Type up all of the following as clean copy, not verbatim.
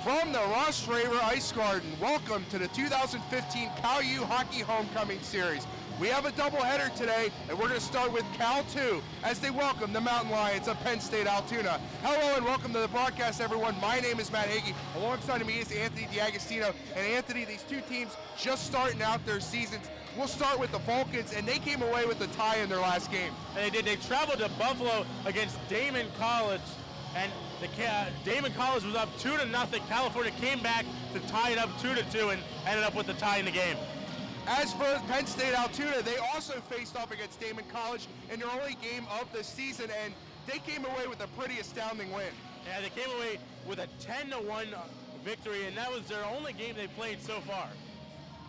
From the Ross Raver Ice Garden, welcome to the 2015 Cal U Hockey Homecoming Series. We have a doubleheader today, and we're going to start with Cal 2 as they welcome the Mountain Lions of Penn State Altoona. Hello and welcome to the broadcast, everyone. My name is Matt Hagee. Alongside of me is Anthony D'Agostino. And Anthony, these two teams just starting out their seasons. We'll start with the Vulcans, and they came away with the tie in their last game. And they did. They traveled to Buffalo against Damon College, and Damon College was up 2-0. California came back to tie it up 2-2 and ended up with the tie in the game. As for Penn State Altoona, they also faced off against Damon College in their only game of the season, and they came away with a pretty astounding win. Yeah, they came away with a 10-1 victory, and that was their only game they played so far.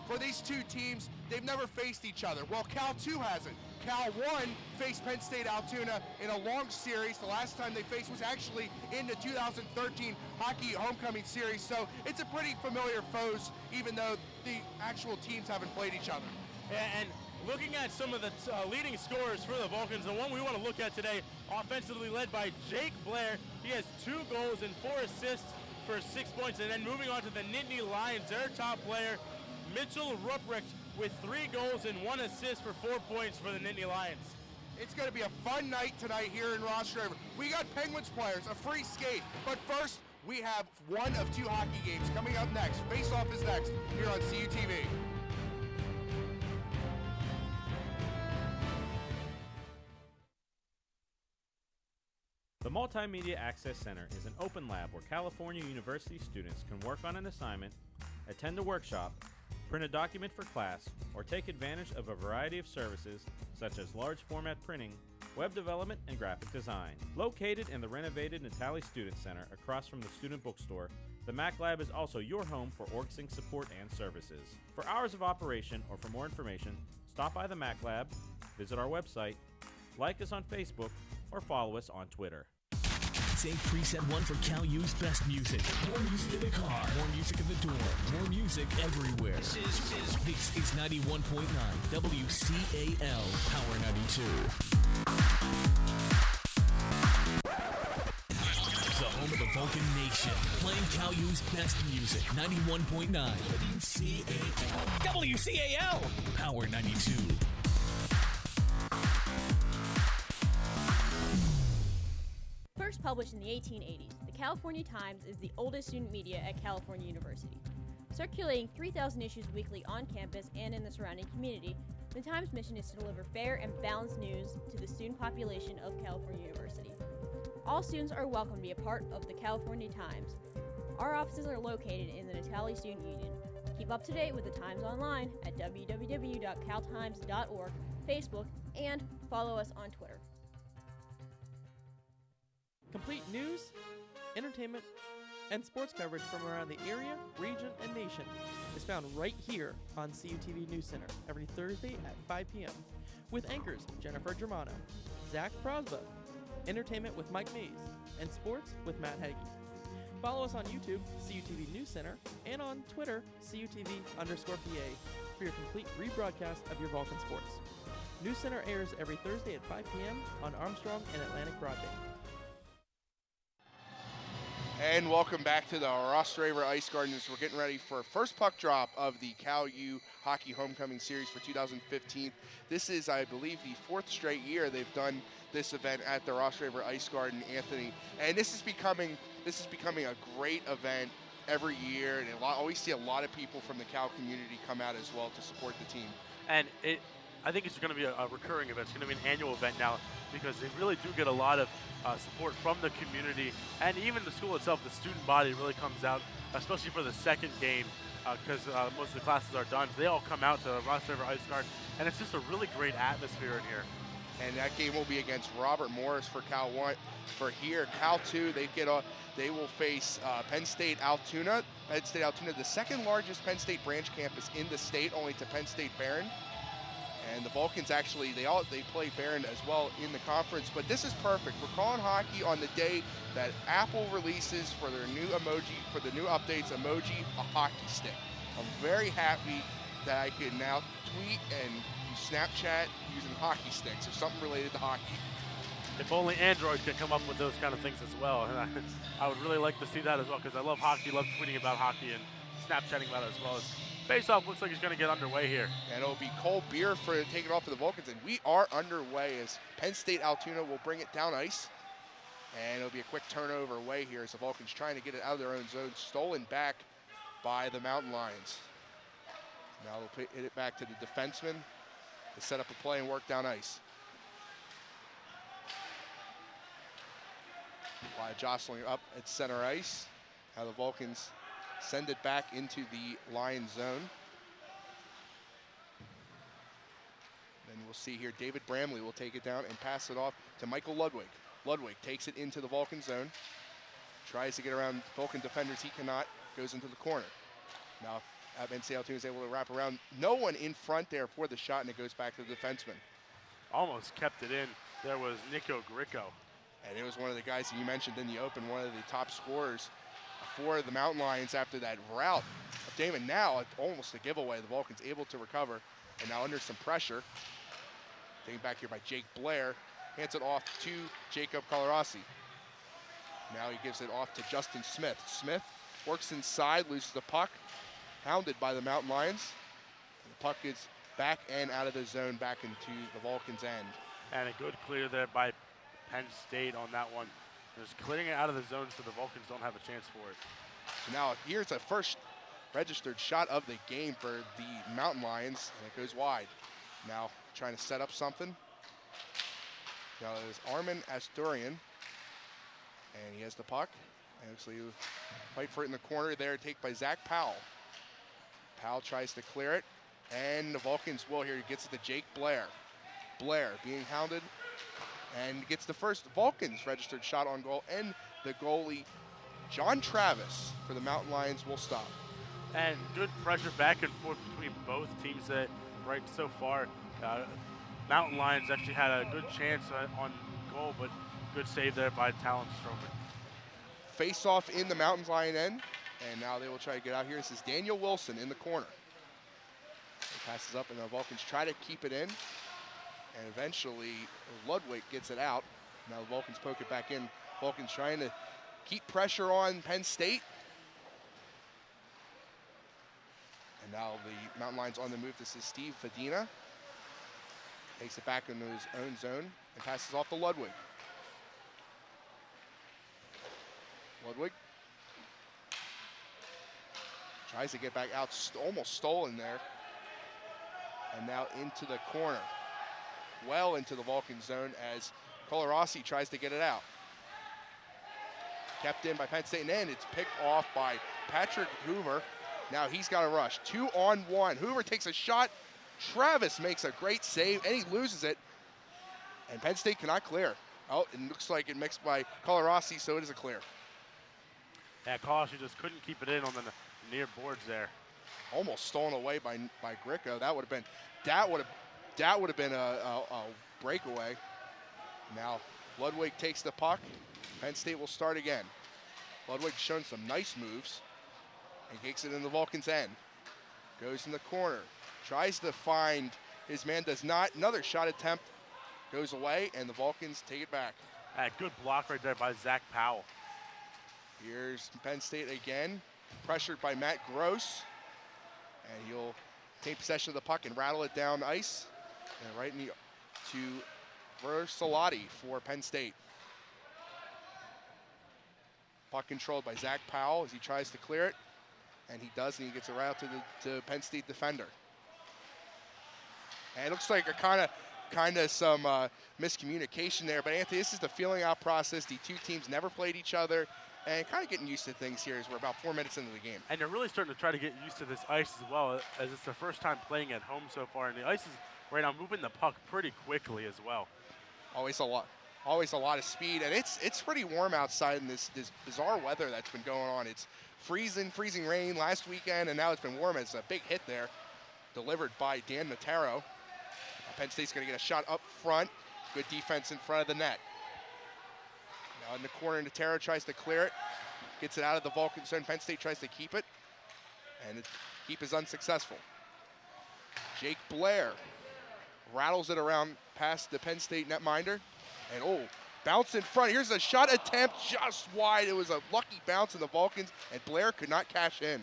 For these two teams, they've never faced each other. Well, Cal 2 hasn't. Cal 1 faced Penn State Altoona in a long series. The last time they faced was actually in the 2013 Hockey Homecoming Series, so it's a pretty familiar foes, even though the actual teams haven't played each other. And looking at some of the leading scorers for the Vulcans, the one we want to look at today, offensively led by Jake Blair. He has 2 goals and 4 assists for 6 points. And then moving on to the Nittany Lions, their top player, Mitchell Ruprecht, with 3 goals and 1 assist for 4 points for the Nittany Lions. It's going to be a fun night tonight here in Ross River. We got Penguins players, a free skate, but first we have one of 2 hockey games coming up next. Face Off is next here on CUTV. The Multimedia Access Center is an open lab where California University students can work on an assignment, attend a workshop, print a document for class, or take advantage of a variety of services such as large format printing, web development, and graphic design. Located in the renovated Natali Student Center across from the student bookstore, the Mac Lab is also your home for OrgSync support and services. For hours of operation or for more information, stop by the Mac Lab, visit our website, like us on Facebook, or follow us on Twitter. Save preset 1 for Cal U's best music. More music in the car. More music in the door. More music everywhere. This is 91.9 WCAL Power 92. The home of the Vulcan Nation. Playing Cal U's best music. 91.9 WCAL. WCAL Power 92. First published in the 1880s, the California Times is the oldest student media at California University. Circulating 3,000 issues weekly on campus and in the surrounding community, the Times' mission is to deliver fair and balanced news to the student population of California University. All students are welcome to be a part of the California Times. Our offices are located in the Natali Student Union. Keep up to date with the Times online at www.caltimes.org, Facebook, and follow us on Twitter. Complete news, entertainment, and sports coverage from around the area, region, and nation is found right here on CUTV News Center every Thursday at 5 p.m. with anchors Jennifer Germano, Zach Prosba, entertainment with Mike Mays, and sports with Matt Hagee. Follow us on YouTube, CUTV News Center, and on Twitter, CUTV_PA, for your complete rebroadcast of your Vulcan sports. News Center airs every Thursday at 5 p.m. on Armstrong and Atlantic Broadband. And welcome back to the Ross Raver Ice Garden as we're getting ready for first puck drop of the Cal U Hockey Homecoming Series for 2015. This is, I believe, the 4th straight year they've done this event at the Ross Raver Ice Garden, Anthony. And this is becoming a great event every year, and always see a lot of people from the Cal community come out as well to support the team. And I think it's going to be a recurring event. It's going to be an annual event now because they really do get a lot of support from the community and even the school itself. The student body really comes out, especially for the second game, because most of the classes are done. So they all come out to Ross River Ice Garden, and it's just a really great atmosphere in here. And that game will be against Robert Morris for Cal 1. For here, Cal 2, they will face Penn State Altoona. Penn State Altoona, the second largest Penn State branch campus in the state, only to Penn State Barron. And the Vulcans actually, they play Barron as well in the conference. But this is perfect. We're calling hockey on the day that Apple releases for their new emoji, for the new updates, emoji a hockey stick. I'm very happy that I can now tweet and use Snapchat using hockey sticks or something related to hockey. If only Android could come up with those kind of things as well. And I would really like to see that as well, because I love hockey, love tweeting about hockey and Snapchatting about it as well. As face-off looks like he's going to get underway here. And it'll be Cole Beer for taking off for the Vulcans, and we are underway as Penn State Altoona will bring it down ice. And it'll be a quick turnover away here as the Vulcans trying to get it out of their own zone, stolen back by the Mountain Lions. Now they'll hit it back to the defenseman to set up a play and work down ice. By jostling up at center ice. Now the Vulcans send it back into the Lions zone. Then we'll see here, David Bramley will take it down and pass it off to Michael Ludwig. Ludwig takes it into the Vulcan zone. Tries to get around Vulcan defenders, he cannot, goes into the corner. Now, Penn State Altoona is able to wrap around. No one in front there for the shot, and it goes back to the defenseman. Almost kept it in. There was Nico Gricko. And it was one of the guys that you mentioned in the open, one of the top scorers for the Mountain Lions after that rout of Damon. Now, almost a giveaway. The Vulcans able to recover, and now under some pressure. Taken back here by Jake Blair. Hands it off to Jacob Colarossi. Now he gives it off to Justin Smith. Smith works inside, loses the puck. Hounded by the Mountain Lions. And the puck is back and out of the zone, back into the Vulcans' end. And a good clear there by Penn State on that one. Just clearing it out of the zone so the Vulcans don't have a chance for it. So now here's a first registered shot of the game for the Mountain Lions, and it goes wide. Now trying to set up something. Now it is Armin Asturian, and he has the puck. Actually, fight for it in the corner there, take by Zach Powell. Powell tries to clear it, and the Vulcans will here. He gets it to Jake Blair. Blair being hounded, and gets the first Vulcans registered shot on goal, and the goalie, John Travis, for the Mountain Lions will stop. And good pressure back and forth between both teams right so far. Mountain Lions actually had a good chance on goal, but good save there by Talon Stroman. Face off in the Mountain Lion end, and now they will try to get out here. This is Daniel Wilson in the corner. He passes up, and the Vulcans try to keep it in, and eventually Ludwig gets it out. Now the Vulcans poke it back in. Vulcans trying to keep pressure on Penn State. And now the Mountain Lions on the move. This is Steve Fadina. Takes it back into his own zone and passes off to Ludwig. Ludwig tries to get back out, almost stolen there. And now into the corner. Well into the Vulcan zone as Colarossi tries to get it out. Kept in by Penn State, and then it's picked off by Patrick Hoover. Now he's got a rush, 2-on-1. Hoover takes a shot. Travis makes a great save, and he loses it. And Penn State cannot clear. Oh, it looks like it mixed by Colarossi, so it is a clear. Yeah, Colarossi just couldn't keep it in on the near boards there. Almost stolen away by Gricko. That would have been a breakaway. Now Ludwig takes the puck. Penn State will start again. Ludwig shown some nice moves and kicks it in the Vulcans' end. Goes in the corner. Tries to find his man, does not. Another shot attempt goes away, and the Vulcans take it back. Good block right there by Zach Powell. Here's Penn State again, pressured by Matt Gross, and he'll take possession of the puck and rattle it down ice, and right to Versalati for Penn State. Puck controlled by Zach Powell as he tries to clear it, and he does, and he gets it right out to Penn State defender. And it looks like a kind of some miscommunication there, but Anthony, this is the feeling out process. The two teams never played each other, and kind of getting used to things here as we're about 4 minutes into the game. And they're really starting to try to get used to this ice as well, as it's their first time playing at home so far, and the ice is right now moving the puck pretty quickly as well. Always a lot of speed, and it's pretty warm outside in this bizarre weather that's been going on. It's freezing rain last weekend, and now it's been warm. It's a big hit there, delivered by Dan Notaro. Penn State's going to get a shot up front. Good defense in front of the net. Now in the corner, Notaro tries to clear it. Gets it out of the Vulcan zone. Penn State tries to keep it, and the keep is unsuccessful. Jake Blair rattles it around past the Penn State netminder, and Bounce in front. Here's a shot attempt just wide. It was a lucky bounce in the Vulcans, and Blair could not cash in.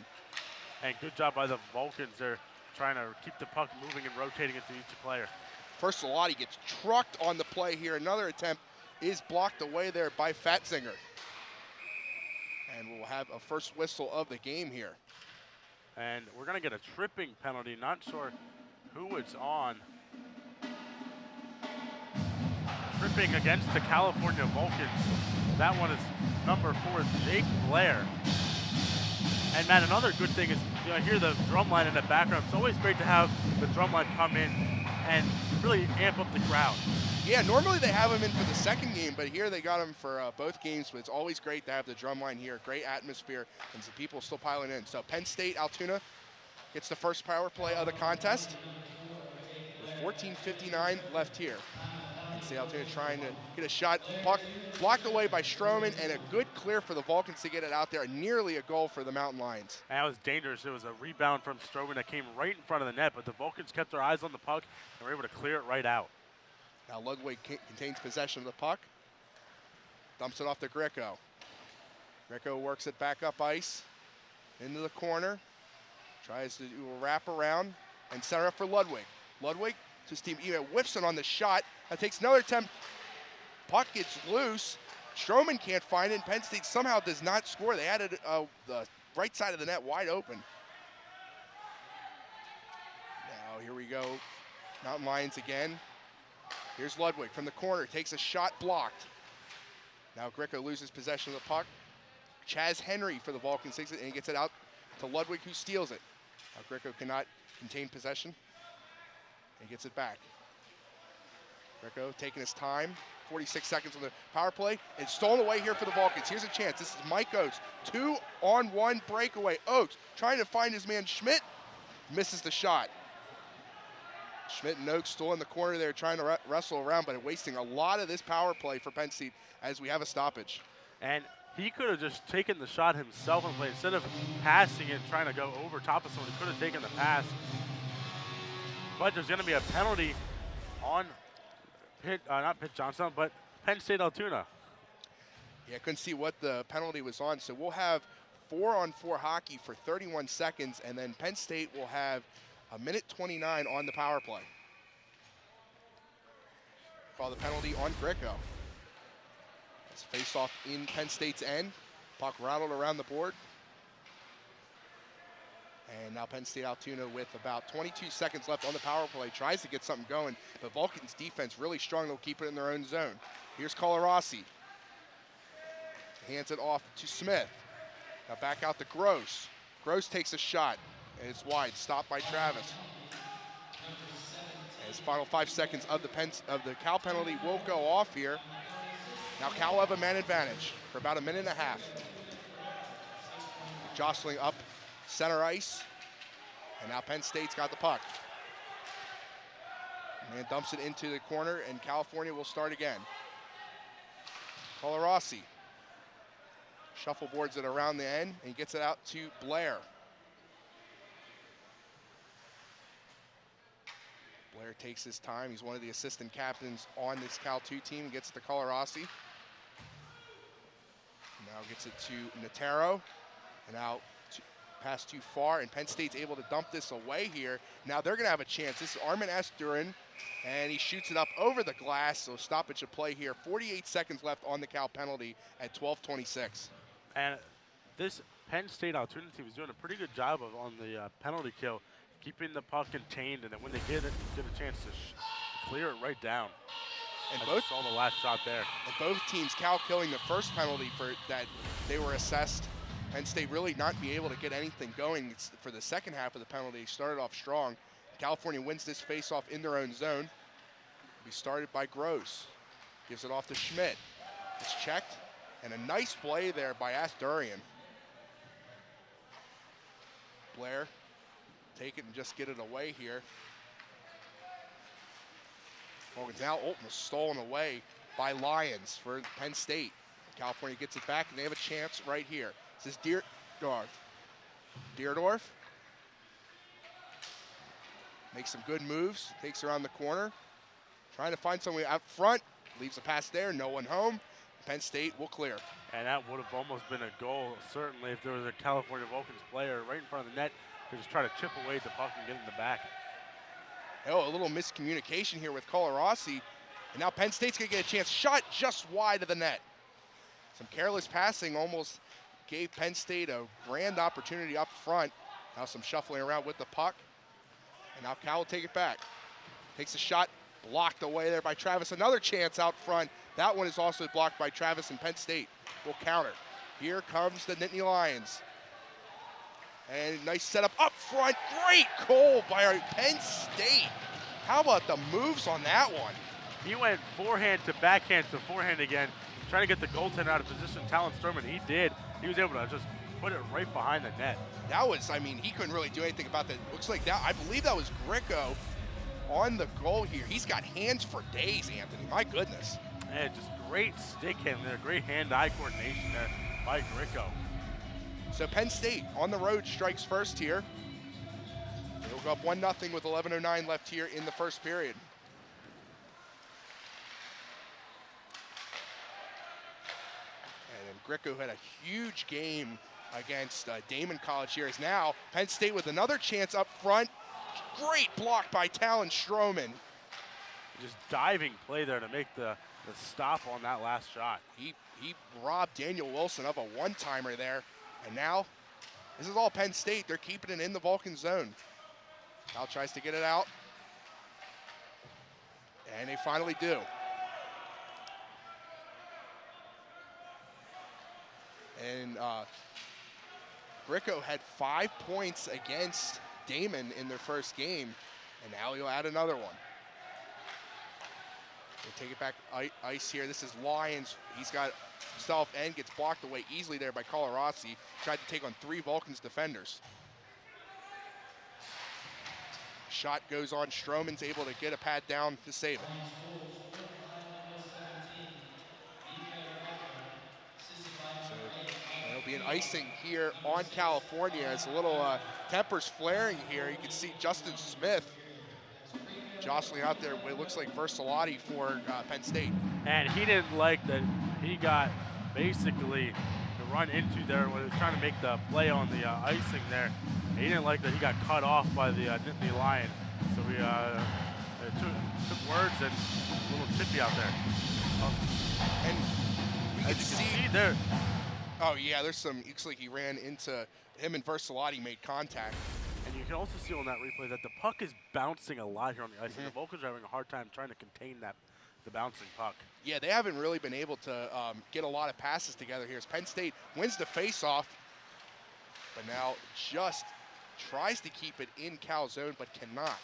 And good job by the Vulcans. They're trying to keep the puck moving and rotating into each player. First, Salati gets trucked on the play here. Another attempt is blocked away there by Fatzinger. And we'll have a first whistle of the game here. And we're going to get a tripping penalty. Not sure who it's on. Tripping against the California Vulcans. That one is number 4, Jake Blair. And Matt, another good thing is, I hear the drum line in the background. It's always great to have the drum line come in and really amp up the crowd. Yeah, normally they have them in for the second game, but here they got them for both games. But it's always great to have the drum line here. Great atmosphere, and some people still piling in. So Penn State Altoona gets the first power play of the contest with 14:59 left here. Penn State Altoona trying to get a shot. Puck blocked away by Stroman, and a good clear for the Vulcans to get it out there. Nearly a goal for the Mountain Lions. And that was dangerous. It was a rebound from Stroman that came right in front of the net, but the Vulcans kept their eyes on the puck and were able to clear it right out. Now Ludwig contains possession of the puck. Dumps it off to Grieco. Grieco works it back up ice. Into the corner. Tries to do a wrap around and center up for Ludwig. Ludwig to his team. Even whiffs it on the shot. That takes another attempt. Puck gets loose. Stroman can't find it. And Penn State somehow does not score. They had it the right side of the net wide open. Now here we go. Mountain Lions again. Here's Ludwig from the corner, takes a shot blocked. Now Grieco loses possession of the puck. Chaz Henry for the Vulcans takes it and gets it out to Ludwig, who steals it. Now Grieco cannot contain possession and gets it back. Grieco taking his time, 46 seconds on the power play, and stolen away here for the Vulcans. Here's a chance, this is Mike Oates. 2-on-1 breakaway. Oates trying to find his man Schmidt, misses the shot. Schmidt and Oakes still in the corner there trying to wrestle around, but wasting a lot of this power play for Penn State as we have a stoppage. And he could have just taken the shot himself and played. Instead of passing it, trying to go over top of someone, he could have taken the pass. But there's going to be a penalty on not Pitt Johnstown, but Penn State Altoona. Yeah, I couldn't see what the penalty was on. So we'll have 4-on-4 hockey for 31 seconds, and then Penn State will have a minute 29 on the power play. Call the penalty on Grieco. It's face off in Penn State's end. Puck rattled around the board. And now Penn State Altoona with about 22 seconds left on the power play tries to get something going, but Vulcan's defense really strong. They'll keep it in their own zone. Here's Colarossi. Hands it off to Smith. Now back out to Gross. Gross takes a shot. And it's wide, stopped by Travis. His final 5 seconds of the Cal penalty will go off here. Now Cal will have a man advantage for about a minute and a half. Jostling up center ice, and now Penn State's got the puck. Man dumps it into the corner, and California will start again. Colarossi shuffleboards it around the end, and gets it out to Blair. Blair takes his time. He's one of the assistant captains on this Cal 2 team. Gets it to Colarossi. Now gets it to Natero. And now pass too far, and Penn State's able to dump this away here. Now they're going to have a chance. This is Armin Esturin, and he shoots it up over the glass, so stoppage of play here. 48 seconds left on the Cal penalty at 12:26. And this Penn State Altoona team is doing a pretty good job on the penalty kill, keeping the puck contained, and then when they get a chance to clear it right down. And both saw the last shot there. And both teams, Cal killing the first penalty for that they were assessed. Penn State really not be able to get anything going for the second half of the penalty. Started off strong. California wins this faceoff in their own zone. We started by Gross. Gives it off to Schmidt. It's checked, and a nice play there by Asturian. Blair, take it and just get it away here. Morgan's now almost stolen away by Lions for Penn State. California gets it back, and they have a chance right here. This is Deerdorf. Deerdorf makes some good moves, takes around the corner, trying to find someone out front. leaves a pass there, no one home. Penn State will clear. And that would have almost been a goal, certainly, if there was a California Vulcans player right in front of the net to just try to chip away at the puck and get in the back. Oh, a little miscommunication here with Colarossi. And now Penn State's going to get a chance. Shot just wide of the net. Some careless passing almost gave Penn State a grand opportunity up front. Now some shuffling around with the puck. And now Cal will take it back. Takes a shot, blocked away there by Travis. Another chance out front. That one is also blocked by Travis, and Penn State will counter. Here comes the Nittany Lions. And nice setup up front. Great goal by our Penn State. How about the moves on that one? He went forehand to backhand to forehand again, trying to get the goaltender out of position. Talon Sturman, he did. He was able to just put it right behind the net. That was, I mean, he couldn't really do anything about that. Looks like that, I believe that was Gricko on the goal here. He's got hands for days, Anthony. My goodness. And just great stick handling there, great hand-eye coordination there by Gricko. So Penn State on the road strikes first here. They'll go up 1-0 with 11:09 left here in the first period. And then Gricko had a huge game against Damon College here. Is now Penn State with another chance up front. Great block by Talon Stroman. Just diving play there to make the stop on that last shot. He robbed Daniel Wilson of a one-timer there. And now, this is all Penn State. They're keeping it in the Vulcan zone. Cal tries to get it out. And they finally do. And Gricko had 5 points against Damon in their first game. And now he'll add another one. We'll take it back ice here. This is Lions. He's got himself and gets blocked away easily there by Colarossi. Tried to take on 3 Vulcans defenders. Shot goes on. Stroman's able to get a pad down to save it. So there'll be an icing here on California as a little tempers flaring here. You can see Justin Smith jostling out there. It looks like Versalati for Penn State. And he didn't like that he got basically the run into there when he was trying to make the play on the icing there. He didn't like that he got cut off by the Nittany Lion. So we took words and a little chippy out there. And we can as you can see there. Oh yeah, there's some, looks like he ran into him and Versalati made contact. And you can also see on that replay that the puck is bouncing a lot here on the ice. And the Vulcans are having a hard time trying to contain the bouncing puck. Yeah, they haven't really been able to get a lot of passes together here. As Penn State wins the face-off, but now just tries to keep it in Cal zone, but cannot.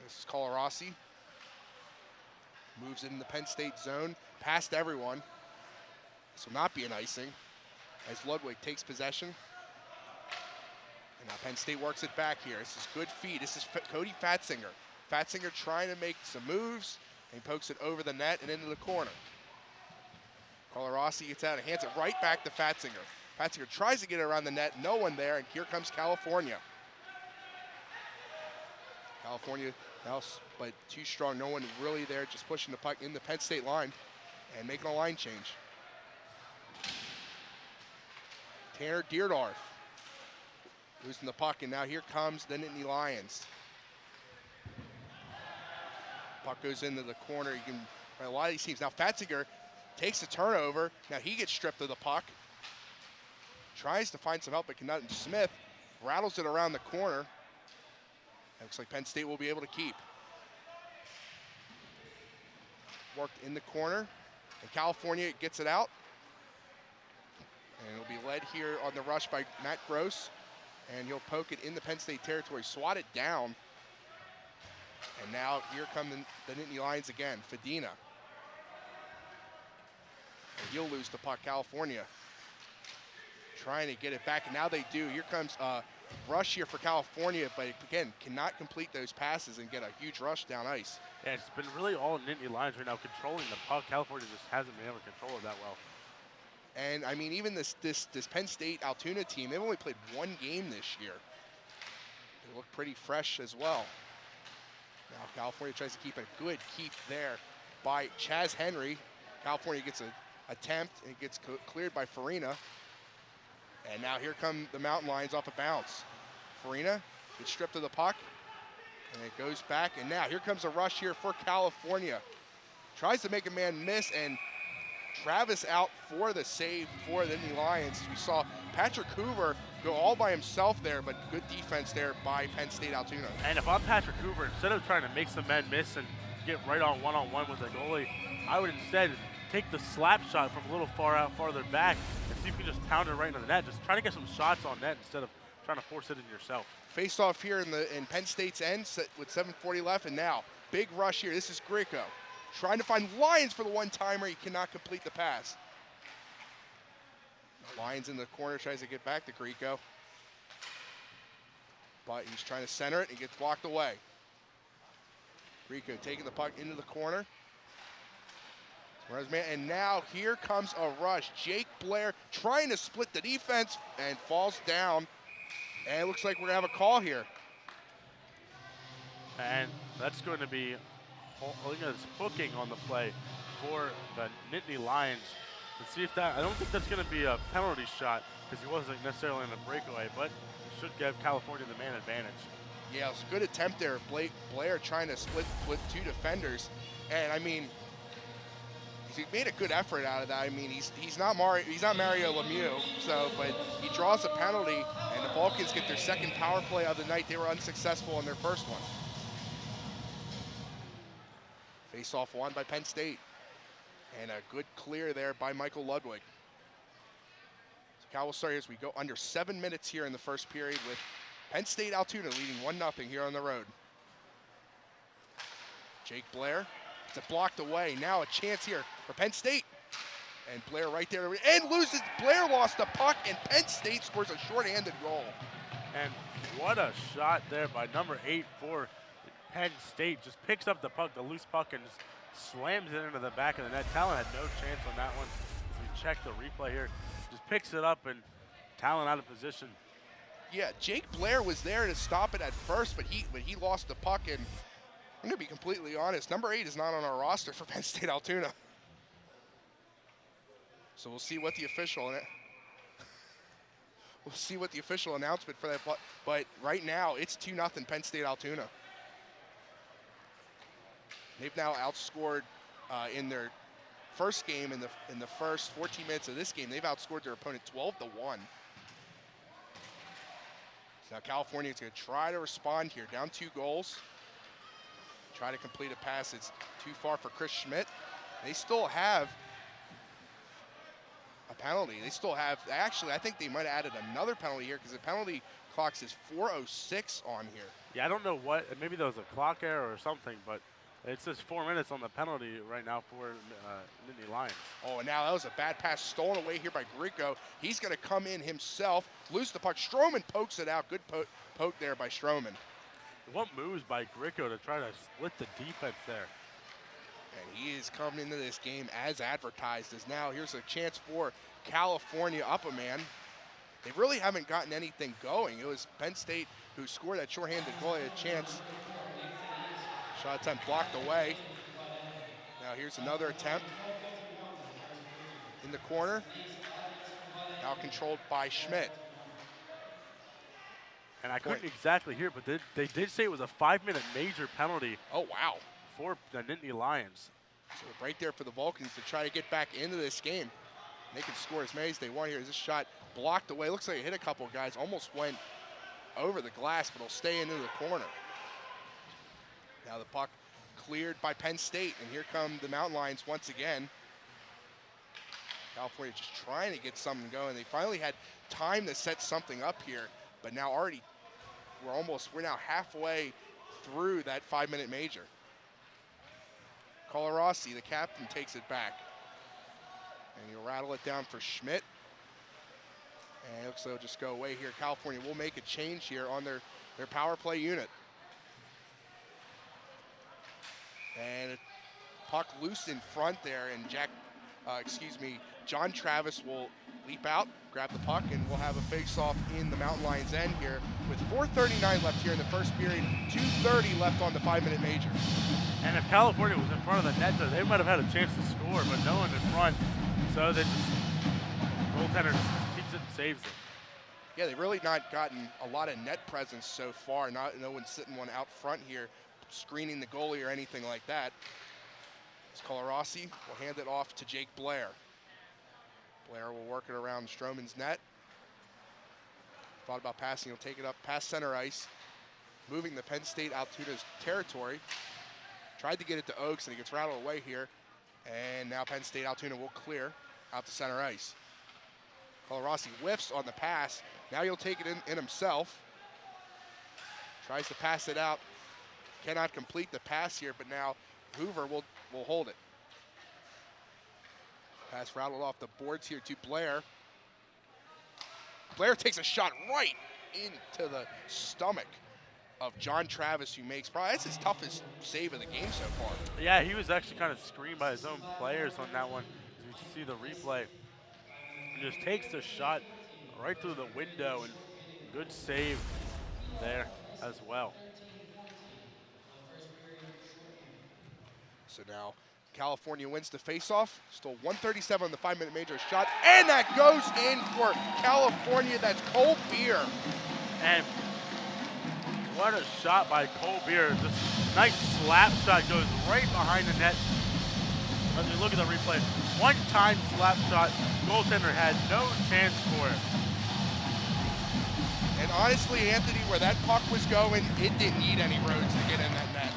This is Colarossi. Moves it in the Penn State zone, past everyone. This will not be an icing as Ludwig takes possession. And now Penn State works it back here. This is good feed. This is Cody Fatzinger. Fatzinger trying to make some moves, and he pokes it over the net and into the corner. Colarossi gets out and hands it right back to Fatzinger. Fatzinger tries to get it around the net, no one there, and here comes California. California now, but too strong, no one really there, just pushing the puck in the Penn State line and making a line change. Tanner Deerdorf losing the puck, and now here comes the Nittany Lions. Puck goes into the corner. You can, a lot of these teams. Now Fatzinger takes the turnover. Now he gets stripped of the puck. Tries to find some help, but cannot. Smith rattles it around the corner. It looks like Penn State will be able to keep. Worked in the corner, and California gets it out. And it'll be led here on the rush by Matt Gross. And he'll poke it in the Penn State territory, swat it down. And now here come the Nittany Lions again, Fedina. And he'll lose the puck, California. Trying to get it back, and now they do. Here comes rush here for California, but again, cannot complete those passes and get a huge rush down ice. Yeah, it's been really all Nittany Lions right now controlling the puck. California just hasn't been able to control it that well. And I mean, even this Penn State Altoona team, they've only played 1 game this year. They look pretty fresh as well. Now California tries to keep a good keep there by Chaz Henry. California gets an attempt, and it gets cleared by Farina. And now here come the Mountain Lions off a bounce. Farina gets stripped of the puck, and it goes back. And now here comes a rush here for California. Tries to make a man miss, and Travis out for the save for the Nittany Lions. We saw Patrick Hoover go all by himself there, but good defense there by Penn State Altoona. And if I'm Patrick Hoover, instead of trying to make some men miss and get right on one-on-one with the goalie, I would instead take the slap shot from a little farther back and see if you can just pound it right into the net. Just try to get some shots on net instead of trying to force it in yourself. Face off here in Penn State's end with 7:40 left, and now big rush here. This is Greco trying to find Lyons for the one-timer. He cannot complete the pass. Lyons in the corner tries to get back to Greco, but he's trying to center it and gets blocked away. Greco taking the puck into the corner. And now here comes a rush. Jake Blair trying to split the defense and falls down. And it looks like we're going to have a call here. And that's going to be hooking on the play for the Nittany Lions. Let's see if that, I don't think that's going to be a penalty shot because he wasn't necessarily in a breakaway, but it should give California the man advantage. Yeah, it was a good attempt there. Blair trying to split two defenders. And I mean, he made a good effort out of that. I mean, he's not Mario Lemieux, but he draws a penalty, and the Vulcans get their second power play of the night. They were unsuccessful in their first one. Face-off won by Penn State, and a good clear there by Michael Ludwig. So Cal will start here as we go under 7 minutes here in the first period with Penn State Altoona leading 1-0 here on the road. Jake Blair. It's blocked away. Now a chance here for Penn State. And Blair right there. And loses. Blair lost the puck, and Penn State scores a shorthanded goal. And what a shot there by number 8 for Penn State. Just picks up the puck, the loose puck, and just slams it into the back of the net. Talon had no chance on that one. As we check the replay here, just picks it up, and Talon out of position. Yeah, Jake Blair was there to stop it at first, but he lost the puck, and I'm going to be completely honest, number 8 is not on our roster for Penn State Altoona. So we'll see what the official announcement for that, but right now it's 2-0 Penn State Altoona. They've now outscored in their first game in the first 14 minutes of this game. They've outscored their opponent 12-1. So now California is going to try to respond here, down 2 goals. Try to complete a pass. It's too far for Chris Schmidt. They still have a penalty. They still have, actually, I think they might have added another penalty here because the penalty clock says 4:06 on here. Yeah, I don't know what, maybe there was a clock error or something, but it says 4 minutes on the penalty right now for Nittany Lions. Oh, and now that was a bad pass stolen away here by Greco. He's going to come in himself, lose the puck. Stroman pokes it out. Good poke there by Stroman. What moves by Greco to try to split the defense there? And he is coming into this game as advertised. As now here's a chance for California up a man. They really haven't gotten anything going. It was Penn State who scored that shorthanded goal. They had a chance. Shot attempt blocked away. Now here's another attempt. In the corner. Now controlled by Schmidt. And I couldn't exactly hear, but they did say it was a 5-minute major penalty. Oh, wow. For the Nittany Lions. So right there for the Vulcans to try to get back into this game. They can score as many as they want here. This shot blocked away. Looks like it hit a couple of guys. Almost went over the glass, but it'll stay into the corner. Now the puck cleared by Penn State, and here come the Mountain Lions once again. California just trying to get something going. They finally had time to set something up here, but now already we're now halfway through that 5-minute major. Colarossi, the captain, takes it back. And he'll rattle it down for Schmidt. And it looks like they'll just go away here. California will make a change here on their power play unit. And puck loose in front there, and John Travis will leap out, grab the puck, and we'll have a face-off in the Mountain Lions' end here with 4:39 left here in the first period, 2:30 left on the 5-minute major. And if California was in front of the net, they might have had a chance to score, but no one in front. So they just, goaltender just keeps it and saves it. Yeah, they've really not gotten a lot of net presence so far. No one's sitting one out front here, screening the goalie or anything like that. Colarossi will hand it off to Jake Blair. Blair will work it around Stroman's net. Thought about passing, he'll take it up past center ice, moving the Penn State Altoona's territory. Tried to get it to Oaks, and he gets rattled away here. And now Penn State Altoona will clear out to center ice. Colarossi whiffs on the pass. Now he'll take it in himself. Tries to pass it out. Cannot complete the pass here, but now Hoover will hold it. Pass rattled off the boards here to Blair. Blair takes a shot right into the stomach of John Travis, who makes probably that's his toughest save of the game so far. Yeah, he was actually kind of screened by his own players on that one. As you see the replay, he just takes the shot right through the window, and good save there as well. So now California wins the faceoff. Still 1:37 on the 5-minute major shot, and that goes in for California. That's Cole Beer. And what a shot by Cole Beer. Just nice slap shot, goes right behind the net. As we look at the replay, one-time slap shot, goaltender had no chance for it. And honestly, Anthony, where that puck was going, it didn't need any roads to get in that net.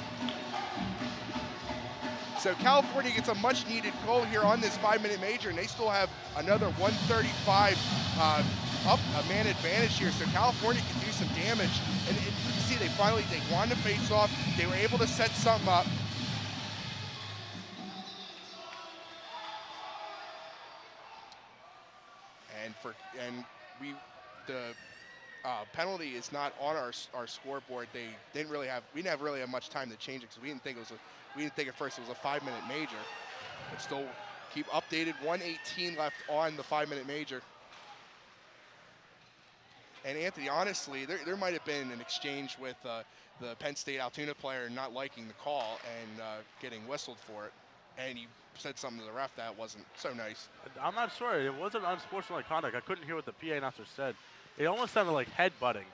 So California gets a much-needed goal here on this 5-minute major, and they still have another 1:35 up a man advantage here. So California can do some damage. And you see they won the face-off. They were able to set something up. The penalty is not on our scoreboard. We didn't really have much time to change it because we didn't think at first it was a 5-minute major. But still keep updated. 1:18 left on the 5-minute major. And Anthony, honestly, there might have been an exchange with the Penn State Altoona player not liking the call and getting whistled for it. And he said something to the ref that wasn't so nice. I'm not sure. It wasn't unsportsmanlike conduct. I couldn't hear what the PA announcer said. It almost sounded like headbutting,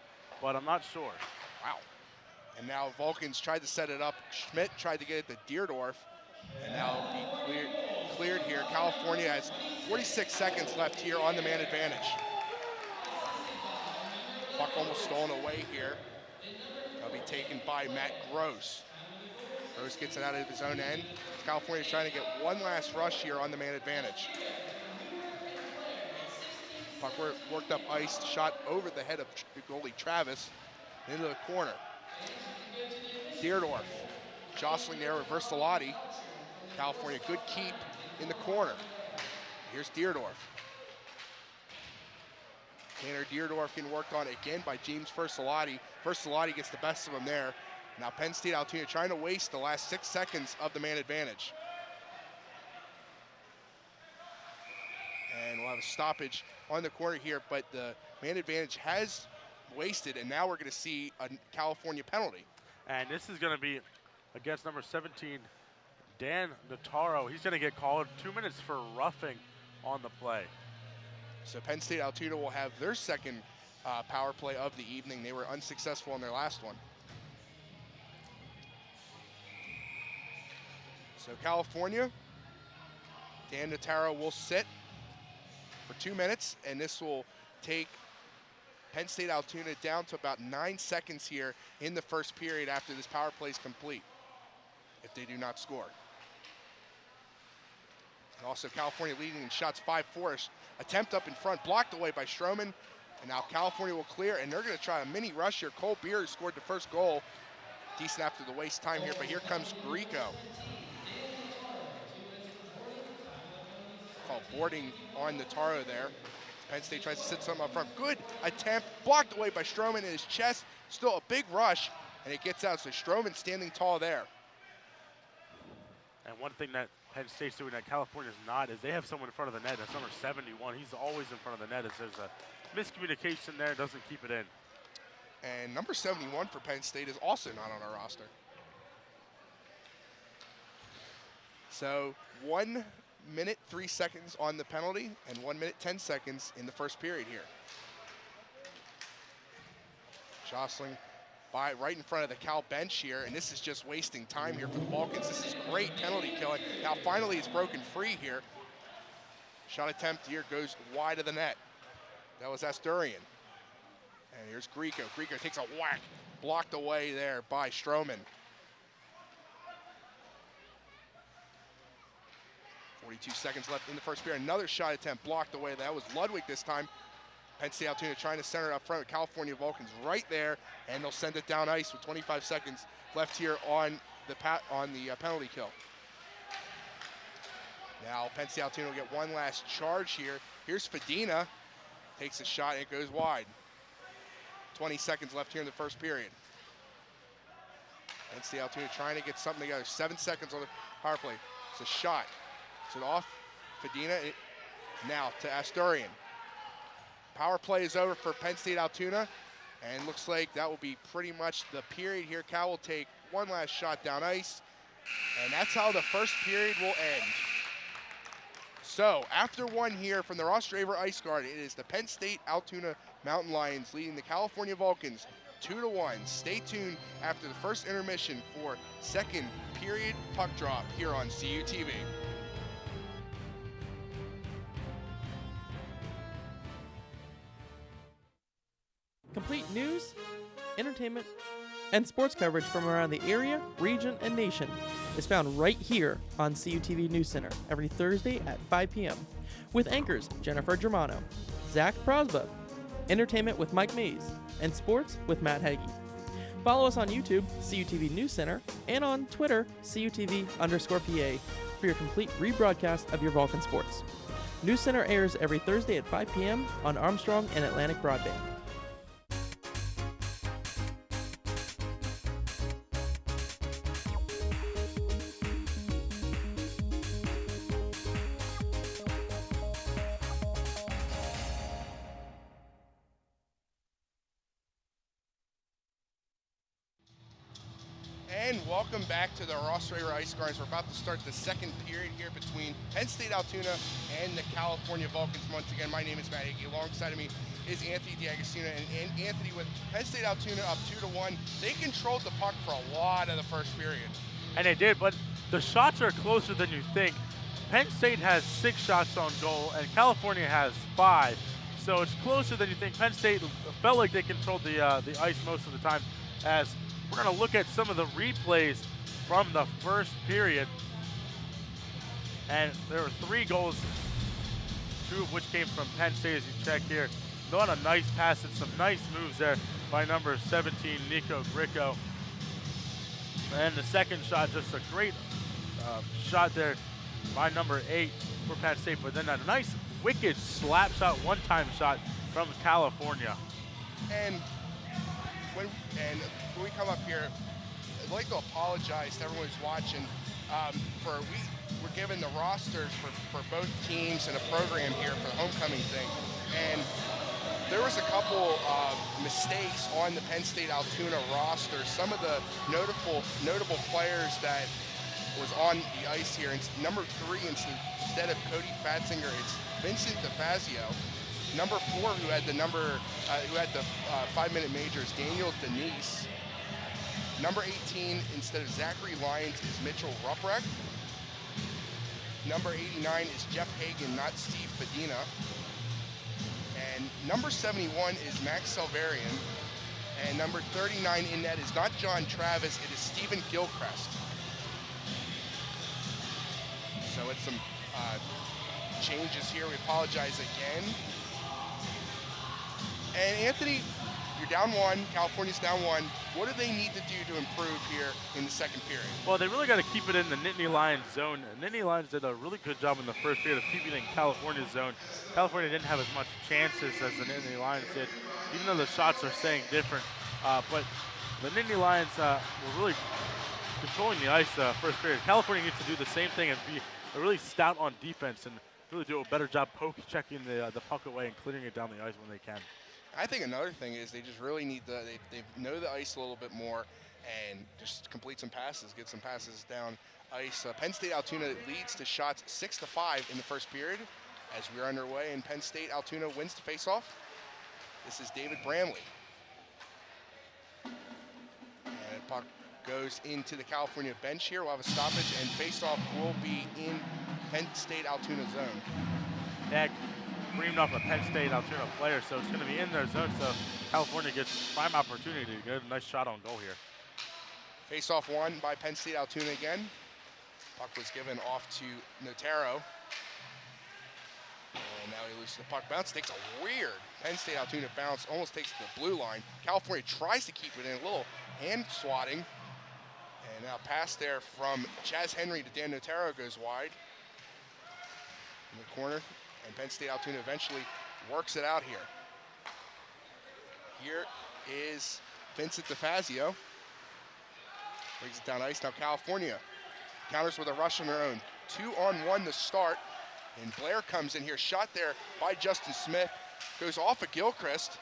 but I'm not sure. Wow. And now Vulcans tried to set it up. Schmidt tried to get it to Deerdorf, and now it'll be cleared here. California has 46 seconds left here on the man advantage. Puck almost stolen away here. That'll be taken by Matt Gross. Gross gets it out of his own end. California's trying to get one last rush here on the man advantage. Puck worked up ice, shot over the head of the goalie Travis into the corner. Deerdorf jostling there with Versalati. California, good keep in the corner. Here's Deerdorf. Tanner Deerdorf getting worked on again by James Versalati. Versalati gets the best of him there. Now Penn State Altoona trying to waste the last 6 seconds of the man advantage. And we'll have a stoppage on the corner here, but the man advantage has wasted, and now we're going to see a California penalty. And this is going to be against number 17, Dan Notaro. He's going to get called 2 minutes for roughing on the play. So Penn State Altoona will have their second power play of the evening. They were unsuccessful in their last one. So California, Dan Notaro will sit for 2 minutes, and this will take Penn State Altoona down to about 9 seconds here in the first period after this power play is complete, if they do not score. And also California leading in shots 5-4. Attempt up in front, blocked away by Stroman. And now California will clear, and they're going to try a mini rush here. Cole Beer scored the first goal. Decent after the waste time here, but here comes Grieco. Called boarding on Notaro there. Penn State tries to sit something up front. Good attempt, blocked away by Stroman in his chest. Still a big rush, and it gets out. So Stroman standing tall there. And one thing that Penn State's doing that California's not is they have someone in front of the net. That's number 71. He's always in front of the net as there's a miscommunication there, doesn't keep it in. And number 71 for Penn State is also not on our roster. So 1 minute 3 seconds on the penalty and 1 minute 10 seconds in the first period here. Jostling by right in front of the Cal bench here, and this is just wasting time here for the Vulcans. This is great penalty killing. Now finally it's broken free here. Shot attempt here goes wide of the net. That was Asturian. And here's Grieco. Grieco takes a whack, blocked away there by Stroman. 42 seconds left in the first period. Another shot attempt blocked away. That was Ludwig this time. Penn State Altoona trying to center it up front with California Vulcans right there, and they'll send it down ice with 25 seconds left here on the penalty kill. Now Penn State Altoona will get one last charge here. Here's Fedina, takes a shot, and it goes wide. 20 seconds left here in the first period. Penn State Altoona trying to get something together. 7 seconds on the power play. It's a shot. Is it off? Fedina now to Asturian. Power play is over for Penn State Altoona, and looks like that will be pretty much the period here. Cal will take one last shot down ice, and that's how the first period will end. So after one here from the Ross Draver Ice Guard, it is the Penn State Altoona Mountain Lions leading the California Vulcans 2-1. Stay tuned after the first intermission for second period puck drop here on CUTV. Complete news, entertainment, and sports coverage from around the area, region, and nation is found right here on CUTV News Center every Thursday at 5 p.m. with anchors Jennifer Germano, Zach Prosba, entertainment with Mike Mays, and sports with Matt Hagee. Follow us on YouTube, CUTV News Center, and on Twitter, CUTV_PA, for your complete rebroadcast of your Vulcan sports. News Center airs every Thursday at 5 p.m. on Armstrong and Atlantic Broadband. And welcome back to the Ross Draver Ice Guards. We're about to start the second period here between Penn State Altoona and the California Vulcans. Once again, my name is Matt Hagee. Alongside of me is Anthony D'Agostino. And Anthony, with Penn State Altoona up 2-1, they controlled the puck for a lot of the first period. And they did, but the shots are closer than you think. Penn State has 6 shots on goal, and California has 5. So it's closer than you think. Penn State felt like they controlled the ice most of the time. As we're going to look at some of the replays from the first period. And there were 3 goals, 2 of which came from Penn State as you check here. Not a nice pass and some nice moves there by number 17, Nico Gricko. And the second shot, just a great shot there by number 8 for Penn State. But then a nice wicked slap shot, one-time shot from California. And when we come up here, I'd like to apologize to everyone who's watching. We're given the rosters for both teams and a program here for the homecoming thing, and there was a couple of mistakes on the Penn State Altoona roster. Some of the notable players that was on the ice here. It's number 3 instead of Cody Fatzinger, it's Vincent DeFazio. Number 4, who had the 5-minute major, is Daniel Denise. Number 18, instead of Zachary Lyons, is Mitchell Ruprecht. Number 89 is Jeff Hagan, not Steve Fedina. And number 71 is Max Selverian. And number 39 in net is not John Travis, it is Stephen Gilchrist. So it's some changes here. We apologize again. And Anthony, you're down 1. California's down 1. What do they need to do to improve here in the second period? Well, they really got to keep it in the Nittany Lions zone. Nittany Lions did a really good job in the first period of keeping it in California's zone. California didn't have as much chances as the Nittany Lions did, even though the shots are saying different. But the Nittany Lions were really controlling the ice first period. California needs to do the same thing and be They're really stout on defense and really do a better job poke checking the puck away and clearing it down the ice when they can. I think another thing is they just really need they know the ice a little bit more and just complete some passes, get some passes down ice. Penn State Altoona leads to shots 6-5 in the first period as we're underway, and Penn State Altoona wins the faceoff. This is David Bramley. And puck goes into the California bench here. We'll have a stoppage, and faceoff will be in Penn State Altoona zone. Yeah, reamed off a Penn State Altoona player, so it's going to be in their zone, so California gets prime opportunity to get a nice shot on goal here. Faceoff won by Penn State Altoona again. Puck was given off to Notaro. And now he loses the puck. Bounce takes a weird Penn State Altoona bounce, almost takes it to the blue line. California tries to keep it in, a little hand swatting. And now pass there from Chaz Henry to Dan Notaro goes wide in the corner. And Penn State Altoona eventually works it out here. Here is Vincent DeFazio. Brings it down ice. Now California counters with a rush on their own. 2-on-1 to start. And Blair comes in here. Shot there by Justin Smith. Goes off of Gilchrist.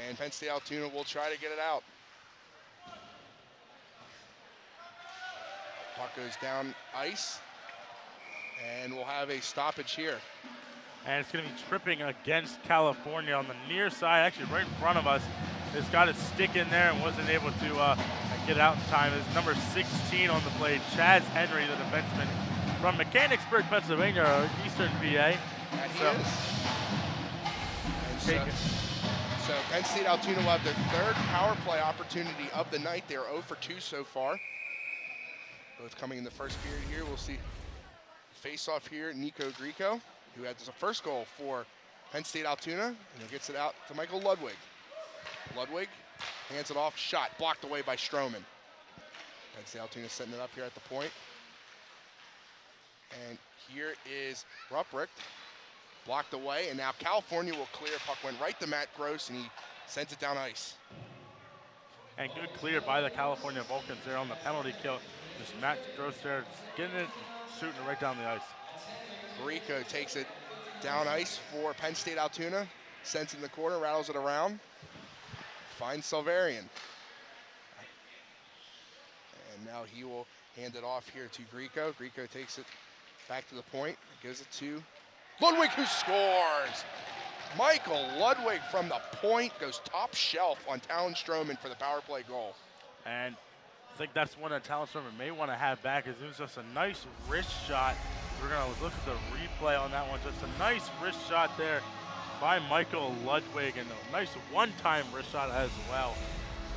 And Penn State Altoona will try to get it out. Puck goes down ice. And we'll have a stoppage here. And it's going to be tripping against California on the near side, actually right in front of us. It's got a stick in there and wasn't able to get out in time. It's number 16 on the play, Chaz Henry, the defenseman from Mechanicsburg, Pennsylvania, Eastern VA. Yeah, he is. So Penn State Altoona will have their third power play opportunity of the night. They're 0 for 2 so far. Both coming in the first period here. We'll see face-off here, Nico Grieco, who had the first goal for Penn State Altoona, and he gets it out to Michael Ludwig. Ludwig hands it off, shot blocked away by Stroman. Penn State Altoona setting it up here at the point. And here is Ruprecht, blocked away, and now California will clear. Puck went right to Matt Gross, and he sends it down ice. And good clear by the California Vulcans there on the penalty kill. Just Matt Gross there, just getting it, shooting it right down the ice. Rico takes it down ice for Penn State Altoona, sends it in the corner, rattles it around, finds Silverian. And now he will hand it off here to Grieco. Grieco takes it back to the point, gives it to Ludwig, who scores! Michael Ludwig from the point goes top shelf on Talon Stroman for the power play goal. And I think that's one that Talon Stroman may want to have back, is it was just a nice wrist shot. We're going to look at the replay on that one. Just a nice wrist shot there by Michael Ludwig, and a nice one-time wrist shot as well.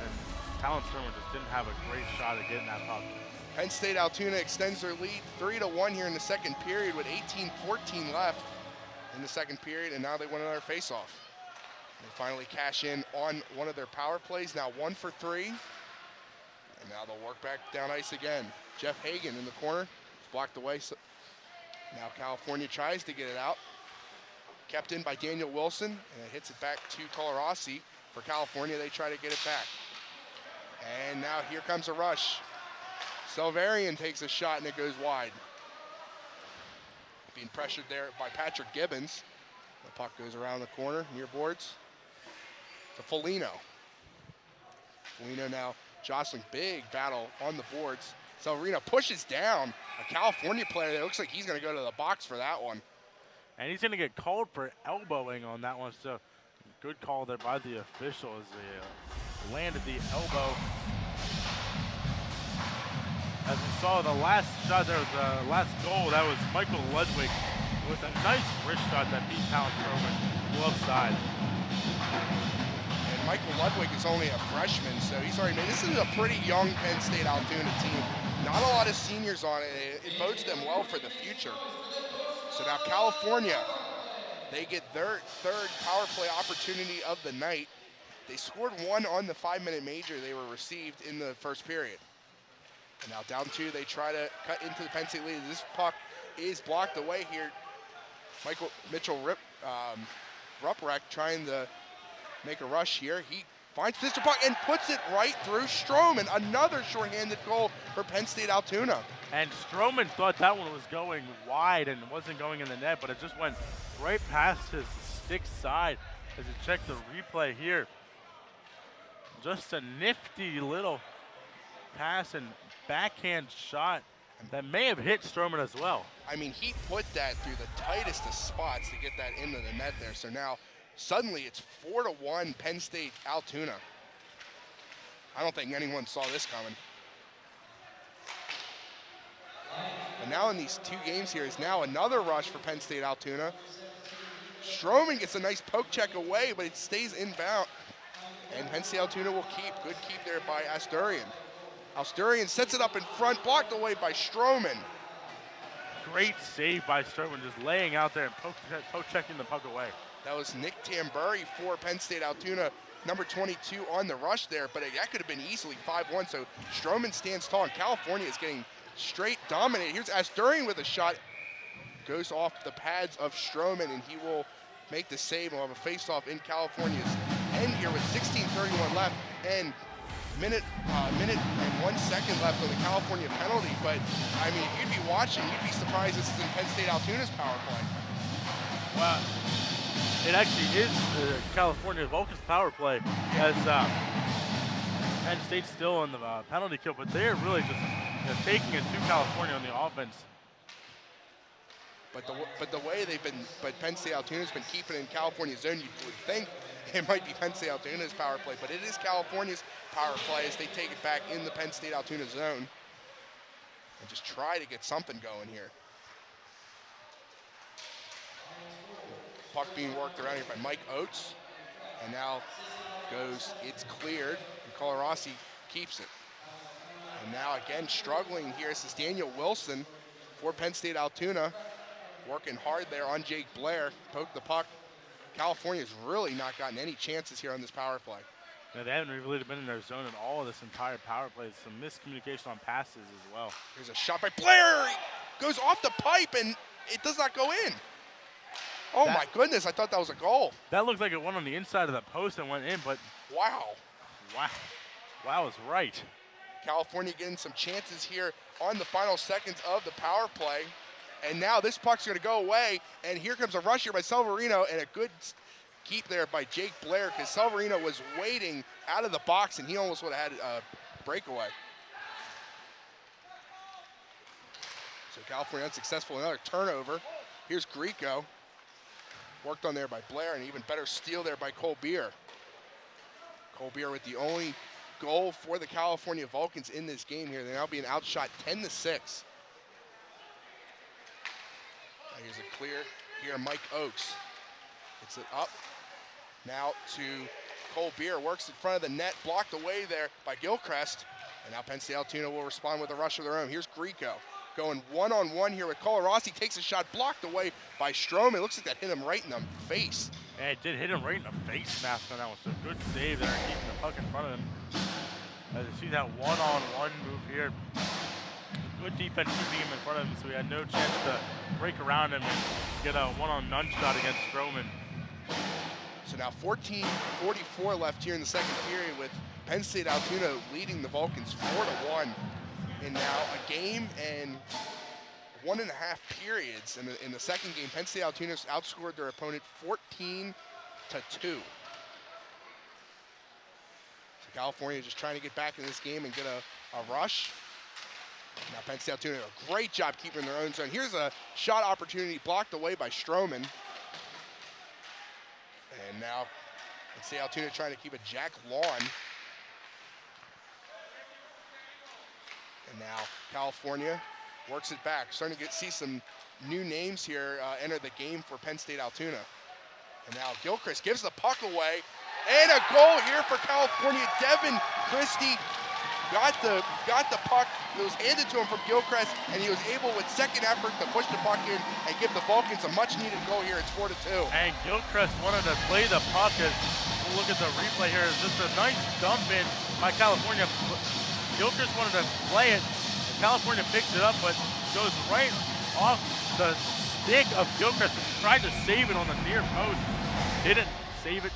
And Talon Stroman just didn't have a great shot at getting that puck. Penn State Altoona extends their lead 3-1 here in the second period with 18:14 left in the second period, and now they win another faceoff. They finally cash in on one of their power plays, now 1 for 3. And now they'll work back down ice again. Jeff Hagan in the corner, it's blocked away. So now California tries to get it out. Kept in by Daniel Wilson, and it hits it back to Colarossi. For California, they try to get it back. And now here comes a rush. Silverian takes a shot, and it goes wide. Being pressured there by Patrick Gibbons. The puck goes around the corner, near boards, to Folino. Folino now jostling, big battle on the boards. Silverino pushes down a California player that looks like he's going to go to the box for that one. And he's going to get called for elbowing on that one, so good call there by the official as they landed the elbow. As we saw the last shot there, was the last goal, that was Michael Ludwig with a nice wrist shot that beat Talon Stroman glove side. And Michael Ludwig is only a freshman, so he's already made, this is a pretty young Penn State Altoona team. Not a lot of seniors on it. It bodes them well for the future. So now California, they get their third power play opportunity of the night. They scored one on the 5-minute major they were received in the first period. And now down 2, they try to cut into the Penn State lead. This puck is blocked away here. Mitchell Ruprecht trying to make a rush here. He finds Mr. Puck and puts it right through Stroman. Another shorthanded goal for Penn State Altoona. And Stroman thought that one was going wide and wasn't going in the net, but it just went right past his stick side as you check the replay here. Just a nifty little pass and backhand shot that may have hit Stroman as well. I mean, he put that through the tightest of spots to get that into the net there. So now, suddenly, it's 4-1 Penn State Altoona. I don't think anyone saw this coming. And now in these 2 games here is now another rush for Penn State Altoona. Stroman gets a nice poke check away, but it stays inbound. And Penn State Altoona will keep. Good keep there by Asturian. Asturian sets it up in front, blocked away by Stroman. Great save by Stroman, just laying out there and poke checking the puck away. That was Nick Tambury for Penn State Altoona, number 22 on the rush there, but that could have been easily 5-1, so Stroman stands tall, and California is getting straight dominated. Here's Asturian with a shot. Goes off the pads of Stroman, and he will make the save. We'll have a face-off in California's end here with 16:31 left, and minute and 1 second left on the California penalty. But, I mean, if you'd be watching, you'd be surprised this is in Penn State Altoona's power play. Well, it actually is the California Vulcans power play, as Penn State's still on the penalty kill, but they're really just taking it to California on the offense. But the way Penn State Altoona's been keeping it in California's zone, you would think it might be Penn State Altoona's power play, but it is California's power play as they take it back in the Penn State Altoona zone and just try to get something going here. Puck being worked around here by Mike Oates, and now it's cleared, and Colarossi keeps it. And now again struggling here, this is Daniel Wilson for Penn State Altoona, working hard there on Jake Blair, poked the puck. California's really not gotten any chances here on this power play. Yeah, they haven't really been in their zone at all this entire power play. Some miscommunication on passes as well. Here's a shot by Blair. He goes off the pipe, and it does not go in. Oh, my goodness, I thought that was a goal. That looked like it went on the inside of the post and went in, but wow. Wow is right. California getting some chances here on the final seconds of the power play. And now this puck's going to go away, and here comes a rush here by Salvarino, and a good keep there by Jake Blair, because Salvarino was waiting out of the box, and he almost would have had a breakaway. So California unsuccessful, another turnover. Here's Grieco, worked on there by Blair, and even better steal there by Colbier. Colbier with the only goal for the California Vulcans in this game here. They're now being outshot 10-6. Here's a clear here, Mike Oakes. Gets it up now to Colbier, works in front of the net, blocked away there by Gilchrist. And now Penn State Altoona will respond with a rush of their own. Here's Grieco going one-on-one here with Colarossi, takes a shot, blocked away by Stroman. It looks like that hit him right in the face. Yeah, it did hit him right in the face mask on that one, so good save there, keeping the puck in front of him. As you see that one-on-one move here. Good defense keeping him in front of him, so he had no chance to break around him and get a one-on-none shot against Stroman. So now 14:44 left here in the second period, with Penn State Altoona leading the Vulcans 4-1. And now a game and 1.5 periods in the second game. Penn State Altoona outscored their opponent 14-2. So California just trying to get back in this game and get a rush. Now Penn State Altoona, a great job keeping their own zone. Here's a shot opportunity blocked away by Stroman. And now Penn State Altoona trying to keep a Jack Lawn. And now California works it back. Starting to see some new names here enter the game for Penn State Altoona. And now Gilchrist gives the puck away. And a goal here for California. Devin Christie got the puck. It was handed to him from Gilchrist, and he was able, with second effort, to push the puck in and give the Vulcans a much-needed goal here. It's 4-2. And Gilchrist wanted to play the puck. As we'll look at the replay here. It's just a nice dump in by California. Gilchrist wanted to play it. California picks it up, but goes right off the stick of Gilchrist. Tried to save it on the near post. Didn't save it.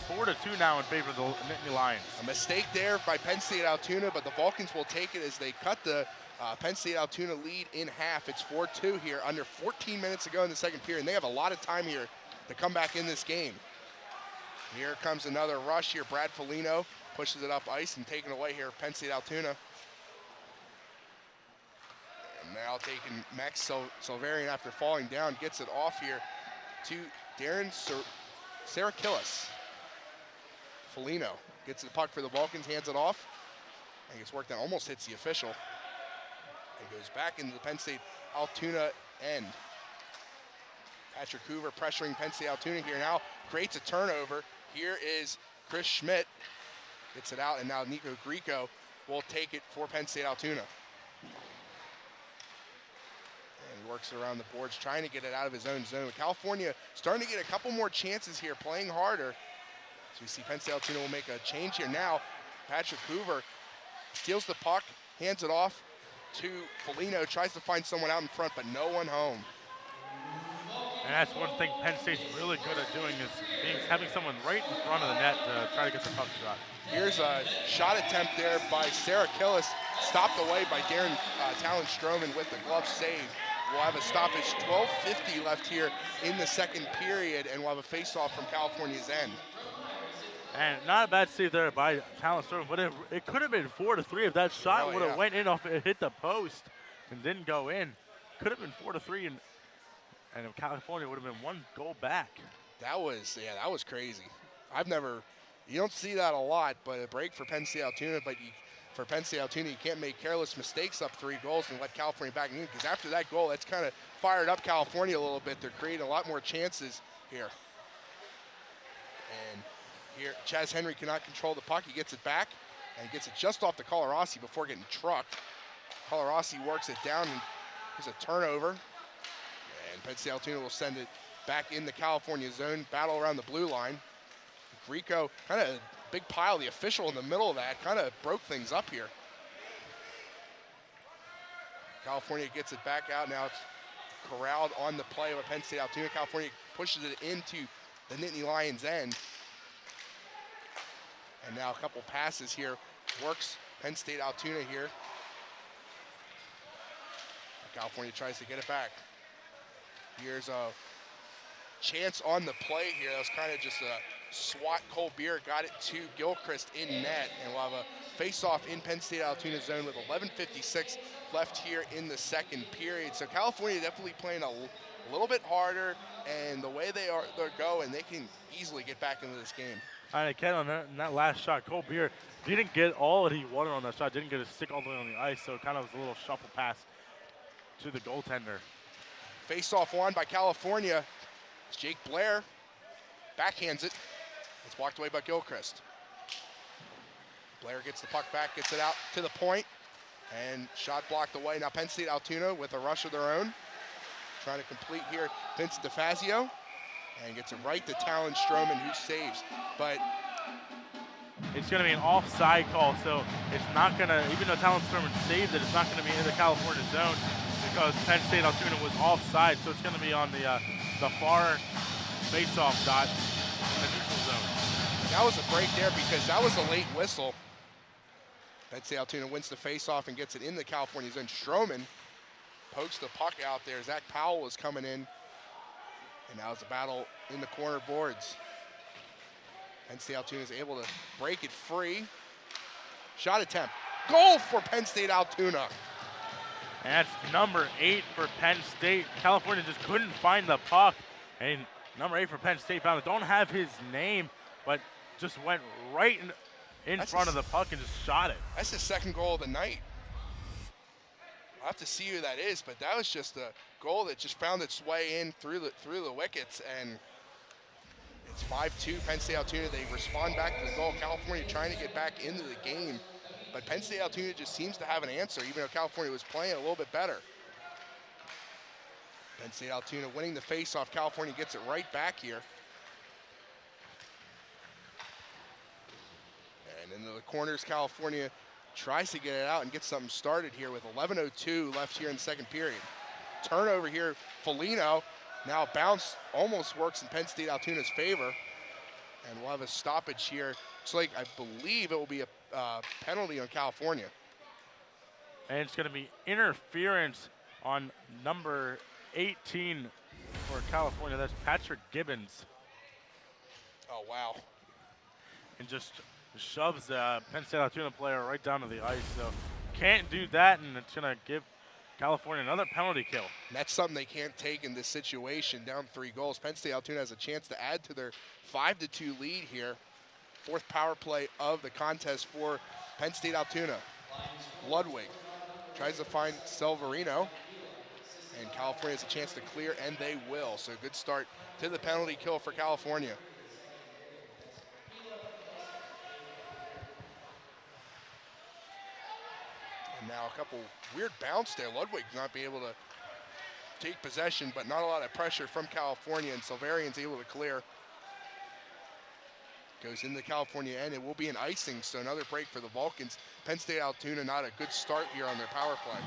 4-2 now in favor of the Nittany Lions. A mistake there by Penn State Altoona, but the Vulcans will take it as they cut the Penn State Altoona lead in half. It's 4-2 here, under 14 minutes to go in the second period, and they have a lot of time here to come back in this game. Here comes another rush here. Brad Foligno pushes it up ice and taken away here, Penn State Altoona. And now taking Max Silverian after falling down, gets it off here to Darren Sarakillis. Foligno gets the puck for the Vulcans, hands it off, and gets worked out, almost hits the official, and goes back into the Penn State Altoona end. Patrick Hoover pressuring Penn State Altoona here now, creates a turnover. Here is Chris Schmidt, gets it out, and now Nico Grieco will take it for Penn State Altoona. And he works around the boards, trying to get it out of his own zone. California starting to get a couple more chances here, playing harder. So we see Penn State Altoona will make a change here now. Patrick Hoover steals the puck, hands it off to Foligno, tries to find someone out in front, but no one home. And that's one thing Penn State's really good at doing is having someone right in front of the net to try to get the puck shot. Here's a shot attempt there by Sarah Killis, stopped away by Darren Talon Stroman with the glove save. We'll have a stoppage, 12:50 left here in the second period, and we'll have a face-off from California's end. And not a bad save there by Talon Stroman, but it could have been 4-3 if that shot would have went in off it, hit the post and didn't go in. Could have been 4-3, and if California would have been one goal back. That was crazy. You don't see that a lot, but a break for Penn State Altoona, but for Penn State Altoona, you can't make careless mistakes up 3 goals and let California back in, because after that goal, that's kind of fired up California a little bit. They're creating a lot more chances here. And here, Chaz Henry cannot control the puck. He gets it back, and gets it just off to Colarossi before getting trucked. Colarossi works it down, and there's a turnover. And Penn State Altoona will send it back in the California zone, battle around the blue line. Grieco, kind of a big pile, the official in the middle of that, kind of broke things up here. California gets it back out. Now it's corralled on the play of Penn State Altoona. California pushes it into the Nittany Lions end. And now a couple passes here, works Penn State Altoona here. California tries to get it back. Here's a chance on the play here. That was kind of just a swat. Cole Beer got it to Gilchrist in net, and we'll have a face-off in Penn State Altoona zone with 11:56 left here in the second period. So California definitely playing a little bit harder, and the way they're going, they can easily get back into this game. And again, on that last shot, Cole Beer didn't get all that he wanted on that shot, didn't get his stick all the way on the ice, so it kind of was a little shuffle pass to the goaltender. Face-off won by California. It's Jake Blair, backhands it. It's blocked away by Gilchrist. Blair gets the puck back, gets it out to the point, and shot blocked away. Now Penn State Altoona with a rush of their own. Trying to complete here, Vince DeFazio, and gets it right to Talon Stroman, who saves. But it's going to be an offside call, so it's not going to, even though Talon Stroman saved it, it's not going to be in the California zone because Penn State Altoona was offside, so it's going to be on the far face-off dot in the neutral zone. That was a break there because that was a late whistle. Penn State Altoona wins the face-off and gets it in the California zone. Stroman pokes the puck out there. Zach Powell was coming in, and now it's a battle in the corner boards. Penn State Altoona is able to break it free. Shot attempt. Goal for Penn State Altoona. And that's number 8 for Penn State. California just couldn't find the puck. And number 8 for Penn State found it. Don't have his name, but just went right in front of the puck and just shot it. That's his second goal of the night. I'll have to see who that is, but that was just a goal that just found its way in through the wickets, and it's 5-2 Penn State Altoona. They respond back to the goal. California trying to get back into the game, but Penn State Altoona just seems to have an answer, even though California was playing a little bit better. Penn State Altoona winning the face-off. California gets it right back here. And in the corners, California tries to get it out and get something started here with 11:02 left here in the second period. Turnover here, Foligno. Now bounce almost works in Penn State Altoona's favor. And we'll have a stoppage here. It's like, I believe it will be a penalty on California. And it's going to be interference on number 18 for California. That's Patrick Gibbons. Oh, wow. And just shoves the Penn State Altoona player right down to the ice. So can't do that, and it's going to give California another penalty kill. And that's something they can't take in this situation, down 3 goals. Penn State Altoona has a chance to add to their 5-2 lead here. 4th power play of the contest for Penn State Altoona. Ludwig tries to find Severino, and California has a chance to clear, and they will. So good start to the penalty kill for California. And now a couple weird bounce there. Ludwig not be able to take possession, but not a lot of pressure from California, and Silverian's able to clear. Goes into California end. It will be an icing, so another break for the Vulcans. Penn State Altoona not a good start here on their power play.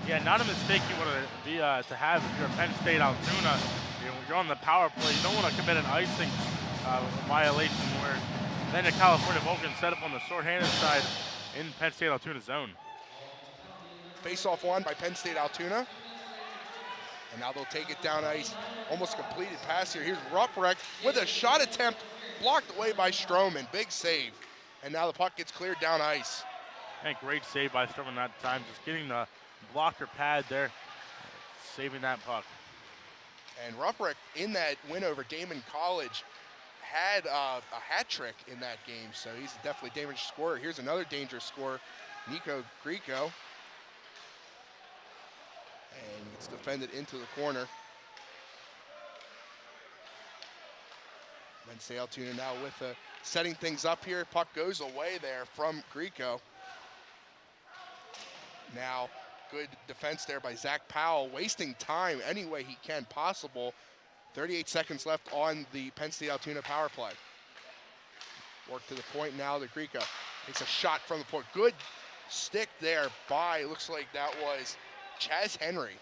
Yeah, not a mistake you want to be to have if you're Penn State Altoona. You're on the power play. You don't want to commit an icing violation where then the California Vulcans set up on the short-handed side in Penn State Altoona zone. Face-off won by Penn State Altoona. And now they'll take it down ice. Almost completed pass here. Here's Ruprecht with a shot attempt blocked away by Stroman. Big save. And now the puck gets cleared down ice. And great save by Stroman that time. Just getting the blocker pad there, saving that puck. And Ruprecht in that win over Damon College had a hat trick in that game. So he's definitely a dangerous scorer. Here's another dangerous scorer, Nico Grieco. And gets defended into the corner. Penn State Altoona now with setting things up here. Puck goes away there from Grieco. Now, good defense there by Zach Powell, wasting time any way he can possible. 38 seconds left on the Penn State Altoona power play. Work to the point now to Grieco. Takes a shot from the point. Good stick there by, looks like that was Chaz Henry.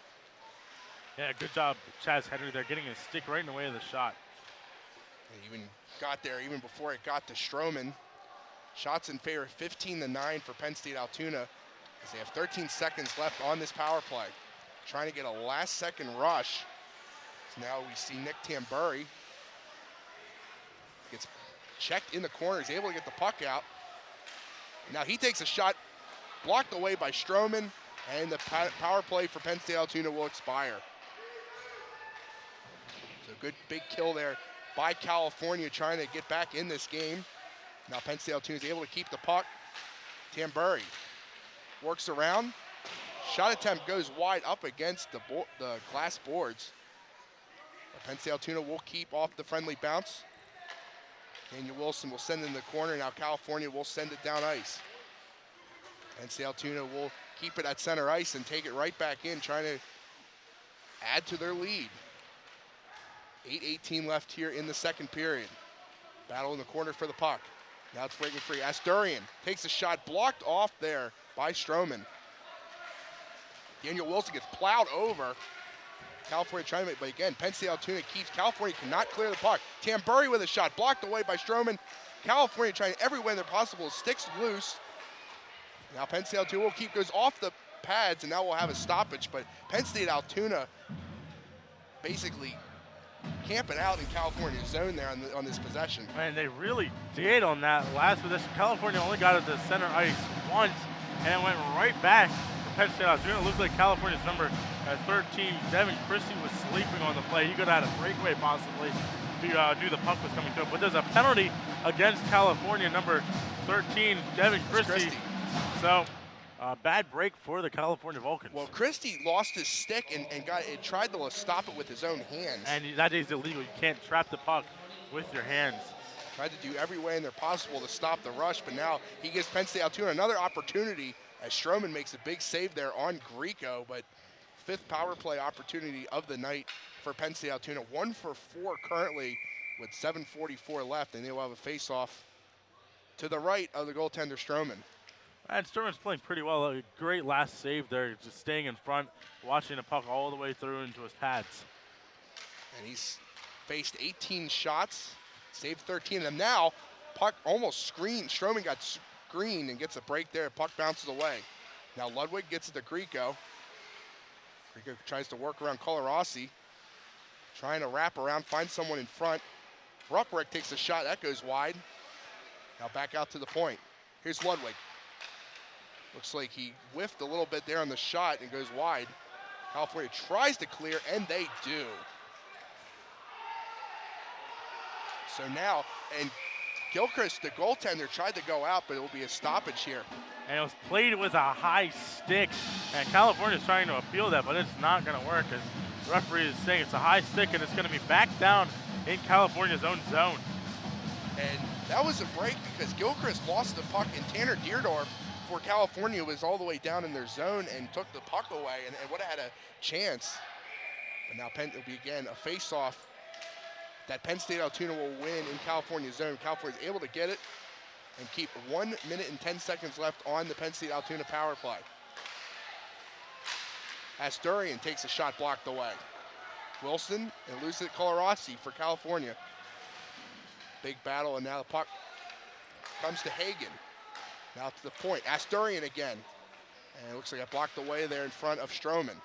Yeah, good job, Chaz Henry there, getting his stick right in the way of the shot. And even got there even before it got to Stroman. Shots in favor, 15-9 for Penn State Altoona, as they have 13 seconds left on this power play. Trying to get a last-second rush. So now we see Nick Tambury. Gets checked in the corner. He's able to get the puck out. Now he takes a shot, blocked away by Stroman, and the power play for Penn State Altoona will expire. So good big kill there by California, trying to get back in this game. Now Penn State Altoona is able to keep the puck. Tambury works around. Shot attempt goes wide up against the glass boards. But Penn State Altoona will keep off the friendly bounce. Daniel Wilson will send it in the corner. Now California will send it down ice. Penn State Altoona will keep it at center ice and take it right back in, trying to add to their lead. 8:18 left here in the second period. Battle in the corner for the puck. Now it's breaking free. Asturian takes a shot, blocked off there by Stroman. Daniel Wilson gets plowed over. California trying to make, but again, Penn State Altoona keeps. California cannot clear the puck. Tambury with a shot, blocked away by Stroman. California trying every way they're possible. Sticks loose. Now Penn State Altoona will keep, goes off the pads, and now we'll have a stoppage. But Penn State Altoona basically camping out in California's zone there on this possession. And they really did on that last possession. California only got it to center ice once, and it went right back to Penn State Altoona. It looked like California's number 13, Devin Christie, was sleeping on the play. He could have had a breakaway possibly if he knew the puck was coming to him. But there's a penalty against California, number 13, Devin Christie. So, bad break for the California Vulcans. Well, Christie lost his stick and tried to stop it with his own hands. And that is illegal. You can't trap the puck with your hands. Tried to do every way in there possible to stop the rush, but now he gives Penn State Altoona another opportunity as Stroman makes a big save there on Grieco, but 5th power play opportunity of the night for Penn State Altoona. 1 for 4 currently with 7:44 left, and they will have a face-off to the right of the goaltender Stroman. And Sturman's playing pretty well. A great last save there, just staying in front, watching the puck all the way through into his pads. And he's faced 18 shots Saved 13 of them. Now, puck almost screened. Stroman got screened and gets a break there. Puck bounces away. Now Ludwig gets it to Grieco. Grieco tries to work around Colarossi. Trying to wrap around, find someone in front. Ruprecht takes a shot. That goes wide. Now back out to the point. Here's Ludwig. Looks like he whiffed a little bit there on the shot and goes wide. California tries to clear, and they do. So now, and Gilchrist, the goaltender, tried to go out, but it will be a stoppage here. And it was played with a high stick, and California's trying to appeal that, but it's not going to work, as the referee is saying it's a high stick, and it's going to be back down in California's own zone. And that was a break because Gilchrist lost the puck, and Tanner Deerdorf for California was all the way down in their zone and took the puck away and would have had a chance. But now it'll be again a face-off that Penn State Altoona will win in California's zone. California's able to get it and keep 1 minute and 10 seconds left on the Penn State Altoona power play. Asturian takes a shot blocked away. Wilson and loses it Colarossi for California. Big battle, and now the puck comes to Hagen. Now to the point. Asturian again. And it looks like it blocked away there in front of Stroman.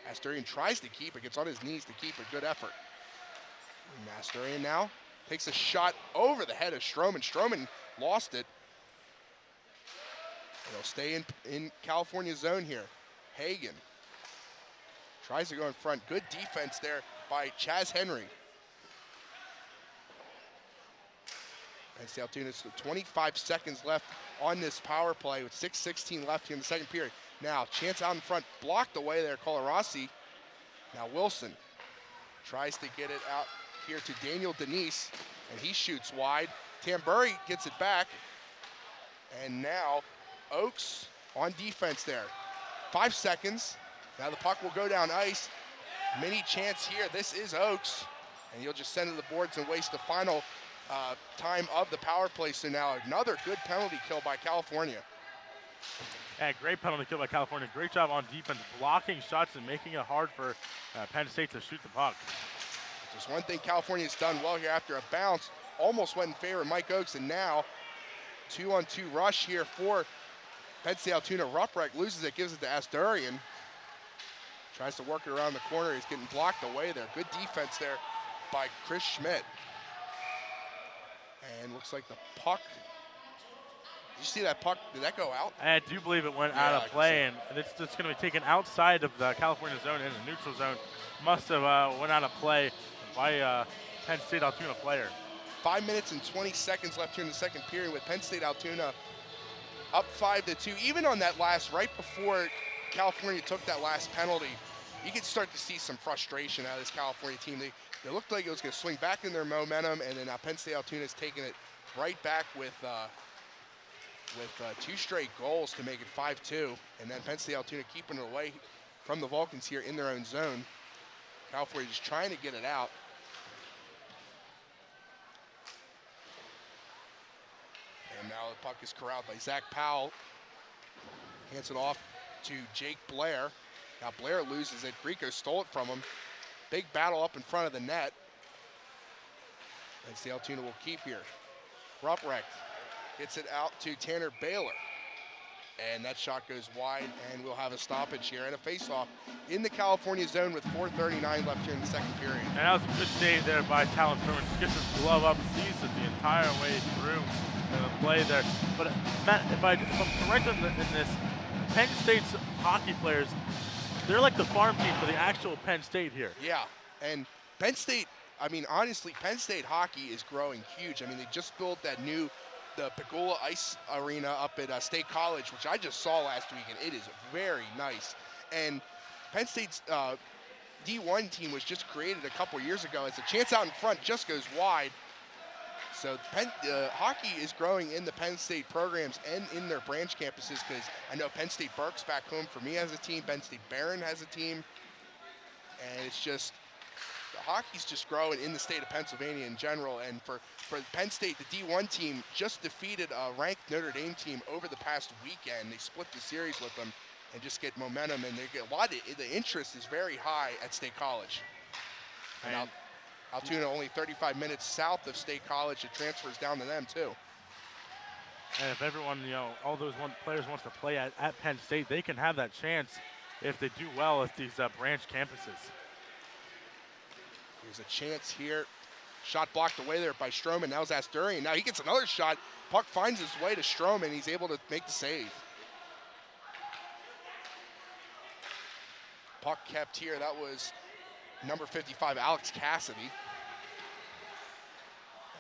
Asturian tries to keep it, gets on his knees to keep it. Good effort. And Asturian now takes a shot over the head of Stroman. Stroman lost it. It'll stay in California zone here. Hagen tries to go in front. Good defense there by Chaz Henry. Penn State Altoona's 25 seconds left on this power play with 6:16 left here in the second period. Now, chance out in front, blocked away there, Colarossi. Now Wilson tries to get it out here to Daniel Denise, and he shoots wide. Tamburi gets it back, and now Oakes on defense there. 5 seconds. Now the puck will go down ice. Mini chance here. This is Oakes, and you'll just send it to the boards and waste the final time of the power play. So now another good penalty kill by California. Yeah, great penalty kill by California. Great job on defense, blocking shots and making it hard for Penn State to shoot the puck. Just one thing California's done well here after a bounce. Almost went in favor of Mike Oakes, and now 2-on-2 rush here for Penn State Altoona. Ruprecht loses it, gives it to Asturian. Tries to work it around the corner. He's getting blocked away there. Good defense there by Chris Schmidt. And looks like the puck. Did you see that puck? Did that go out? I do believe it went out of play, and it's just going to be taken outside of the California zone in the neutral zone. Must have went out of play by Penn State Altoona player. 5 minutes and 20 seconds left here in the second period with Penn State Altoona up 5-2. Even on that last, right before California took that last penalty, you could start to see some frustration out of this California team. They looked like it was going to swing back in their momentum, and then now Penn State Altoona's taking it right back with 2 straight goals to make it 5-2, and then Penn State Altoona keeping it away from the Vulcans here in their own zone. California just trying to get it out. And now the puck is corralled by Zach Powell. Hands it off to Jake Blair. Now Blair loses it. Grieco stole it from him. Big battle up in front of the net. Penn State Altoona will keep here. Ruprecht gets it out to Tanner Baylor. And that shot goes wide, and we'll have a stoppage here and a face-off in the California zone with 4:39 left here in the second period. And that was a good save there by Talon Sherman. Gets his glove up, sees it the entire way through the play there. But Matt, if I'm correct in this, Penn State's hockey players, they're like the farm team for the actual Penn State here. Yeah, and Penn State, I mean, honestly, Penn State hockey is growing huge. I mean, they just built the Pegula Ice Arena up at State College, which I just saw last week, and it is very nice. And Penn State's D1 team was just created a couple years ago. As a chance out in front just goes wide. So hockey is growing in the Penn State programs and in their branch campuses, because I know Penn State Berks back home for me has a team, Penn State Barron has a team, and it's just, hockey's just growing in the state of Pennsylvania in general. And for Penn State, the D1 team just defeated a ranked Notre Dame team over the past weekend. They split the series with them and just get momentum, and they get the interest is very high at State College. Altoona only 35 minutes south of State College. It transfers down to them too. And if everyone, all those players wants to play at Penn State, they can have that chance if they do well at these branch campuses. Here's a chance here. Shot blocked away there by Stroman. Now it's Asturian. Now he gets another shot. Puck finds his way to Stroman. He's able to make the save. Puck kept here. That was number 55, Alex Cassidy.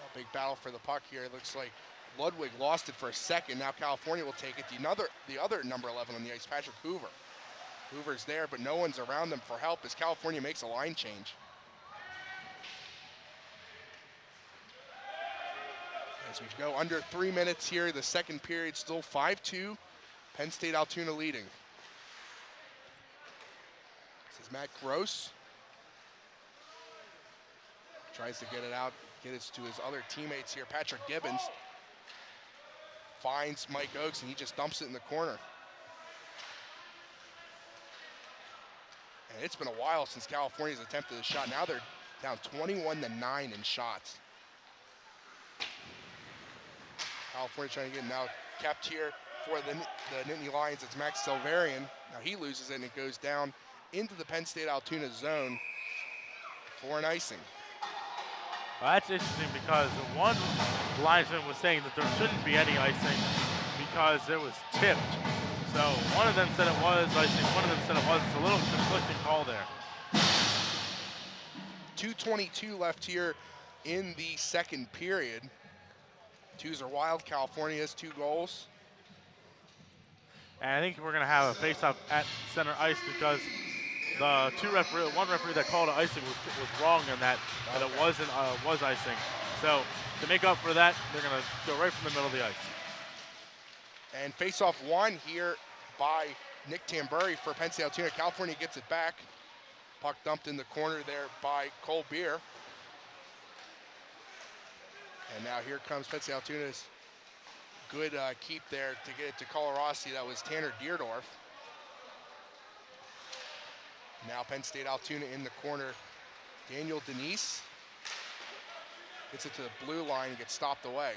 A big battle for the puck here. It looks like Ludwig lost it for a second. Now California will take it. The other number 11 on the ice, Patrick Hoover. Hoover's there, but no one's around them for help as California makes a line change. As we go under 3 minutes here, the second period still 5-2. Penn State Altoona leading. This is Matt Gross. Tries to get it out, get it to his other teammates here. Patrick Gibbons finds Mike Oakes and he just dumps it in the corner. And it's been a while since California's attempted a shot. Now they're down 21-9 in shots. California trying to get it now kept here for the Nittany Lions. It's Max Silverian. Now he loses it and it goes down into the Penn State Altoona zone for an icing. Well, that's interesting because one linesman was saying that there shouldn't be any icing because it was tipped. So one of them said it was icing, one of them said it was. It's a little conflicting call there. 2:22 left here in the second period. Twos are wild. California has 2 goals. And I think we're going to have a face-off at center ice because the one referee that called it icing was wrong in that it was icing. So to make up for that, they're going to go right from the middle of the ice. And face-off won here by Nick Tambury for Penn State Altoona. California gets it back. Puck dumped in the corner there by Cole Beer. And now here comes Penn State Altoona's good keep there to get it to Colarossi. That was Tanner Deerdorf. Now Penn State Altoona in the corner. Daniel Denise gets it to the blue line and gets stopped away.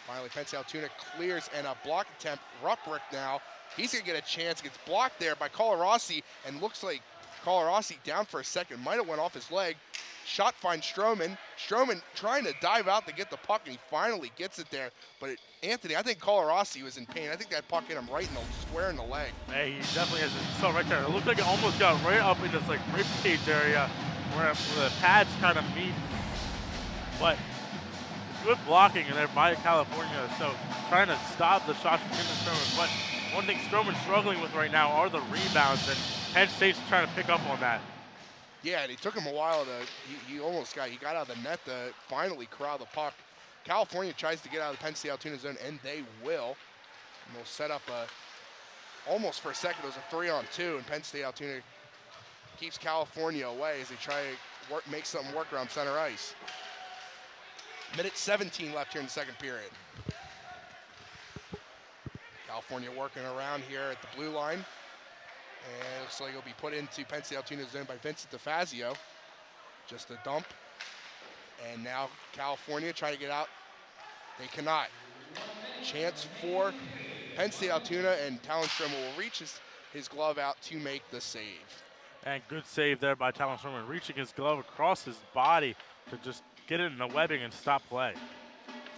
Finally, Penn State Altoona clears and a block attempt. Ruprick now, he's gonna get a chance, gets blocked there by Colarossi and looks like Colarossi down for a second, might have went off his leg. Shot finds Stroman. Stroman trying to dive out to get the puck and he finally gets it there. But Anthony, I think Colarossi was in pain. I think that puck hit him right in the square in the leg. Hey, he definitely has it. So right there, it looked like it almost got right up in this like rib cage area where the pads kind of meet. But good blocking in there by California. So trying to stop the shots from Stroman. But one thing Stroman's struggling with right now are the rebounds, and Penn State's trying to pick up on that. Yeah, and it took him a while to, he got out of the net to finally corral the puck. California tries to get out of the Penn State Altoona zone, and they will. And they'll set up almost for a second, it was a 3-on-2, and Penn State Altoona keeps California away as they try to make something work around center ice. Minute 17 left here in the second period. California working around here at the blue line. And it looks like it'll be put into Penn State Altoona's zone by Vincent DeFazio. Just a dump. And now California trying to get out. They cannot. Chance for Penn State Altoona, and Talonstrom will reach his glove out to make the save. And good save there by Talonstrom, reaching his glove across his body to just get it in the webbing and stop play.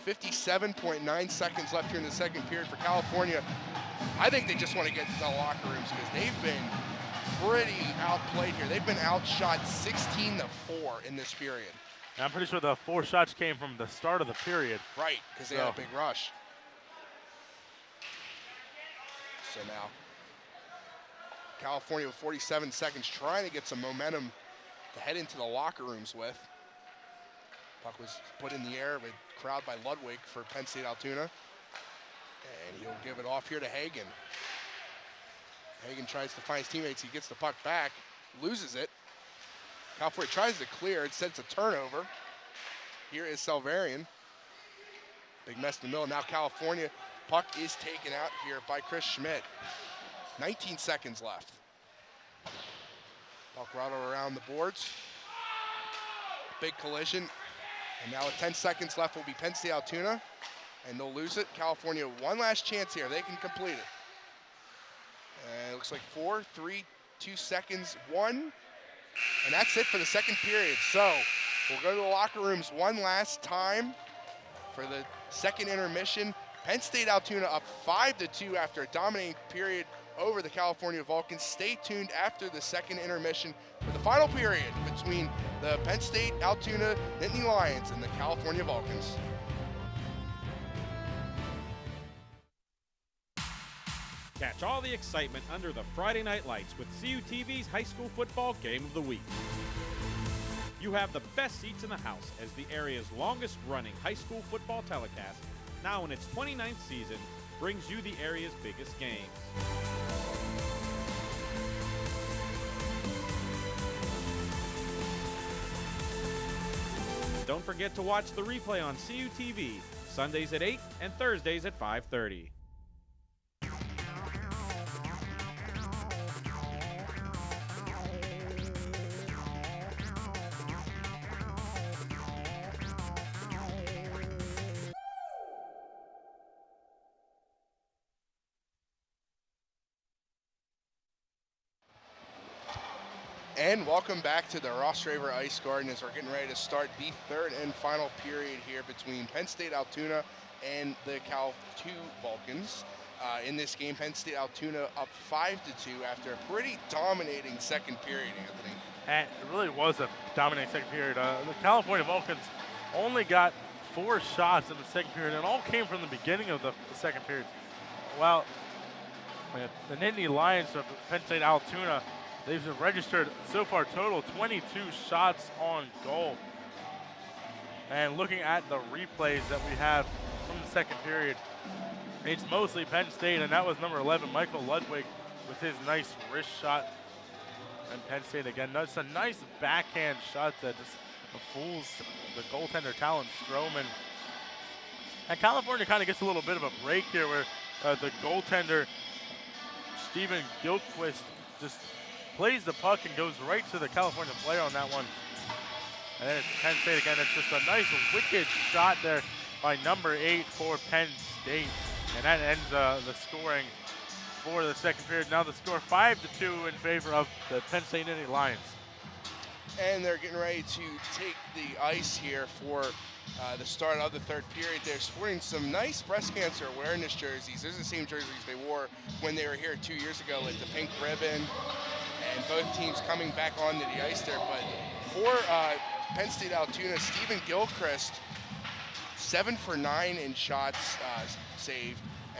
57.9 seconds left here in the second period for California. I think they just want to get to the locker rooms because they've been pretty outplayed here. They've been outshot 16-4 in this period. And I'm pretty sure the 4 shots came from the start of the period. Right, because they had a big rush. So now, California with 47 seconds trying to get some momentum to head into the locker rooms with. Puck was put in the air, a crowd by Ludwig for Penn State Altoona. And he'll give it off here to Hagen. Hagen tries to find his teammates. He gets the puck back, loses it. California tries to clear. Instead, it's a turnover. Here is Salvarian. Big mess in the middle. Now California, puck is taken out here by Chris Schmidt. 19 seconds left. Puck rattled around the boards. Big collision. And now with 10 seconds left will be Penn State Altoona. And they'll lose it. California, one last chance here. They can complete it. And it looks like 4, 3, 2 seconds, 1. And that's it for the second period. So we'll go to the locker rooms one last time for the second intermission. Penn State Altoona up 5-2 after a dominating period over the California Vulcans. Stay tuned after the second intermission for the final period between the Penn State Altoona Nittany Lions and the California Vulcans. Catch all the excitement under the Friday Night Lights with CUTV's High School Football Game of the Week. You have the best seats in the house as the area's longest-running high school football telecast, now in its 29th season, brings you the area's biggest games. Don't forget to watch the replay on CUTV, Sundays at 8 and Thursdays at 5:30. And welcome back to the Ross Raver Ice Garden as we're getting ready to start the third and final period here between Penn State Altoona and the Cal 2 Vulcans. In this game, Penn State Altoona up 5-2 after a pretty dominating second period, Anthony. And it really was a dominating second period. The California Vulcans only got 4 shots in the second period, and all came from the beginning of the second period. Well, the Nittany Lions of Penn State Altoona, they've registered so far total 22 shots on goal. And looking at the replays that we have from the second period, it's mostly Penn State, and that was number 11, Michael Ludwig, with his nice wrist shot. And Penn State again, that's a nice backhand shot that just fools the goaltender Talon Stroman. And California kind of gets a little bit of a break here where the goaltender Stephen Gilquist just plays the puck and goes right to the California player on that one. And then it's Penn State again. It's just a nice wicked shot there by number 8 for Penn State. And that ends the scoring for the second period. Now the score 5-2 in favor of the Penn State Nittany Lions. And they're getting ready to take the ice here for the start of the third period. They're sporting some nice breast cancer awareness jerseys. Those are the same jerseys they wore when they were here 2 years ago, like the pink ribbon, and both teams coming back onto the ice there. But for Penn State Altoona, Stephen Gilchrist, 7 for 9 in shots saved.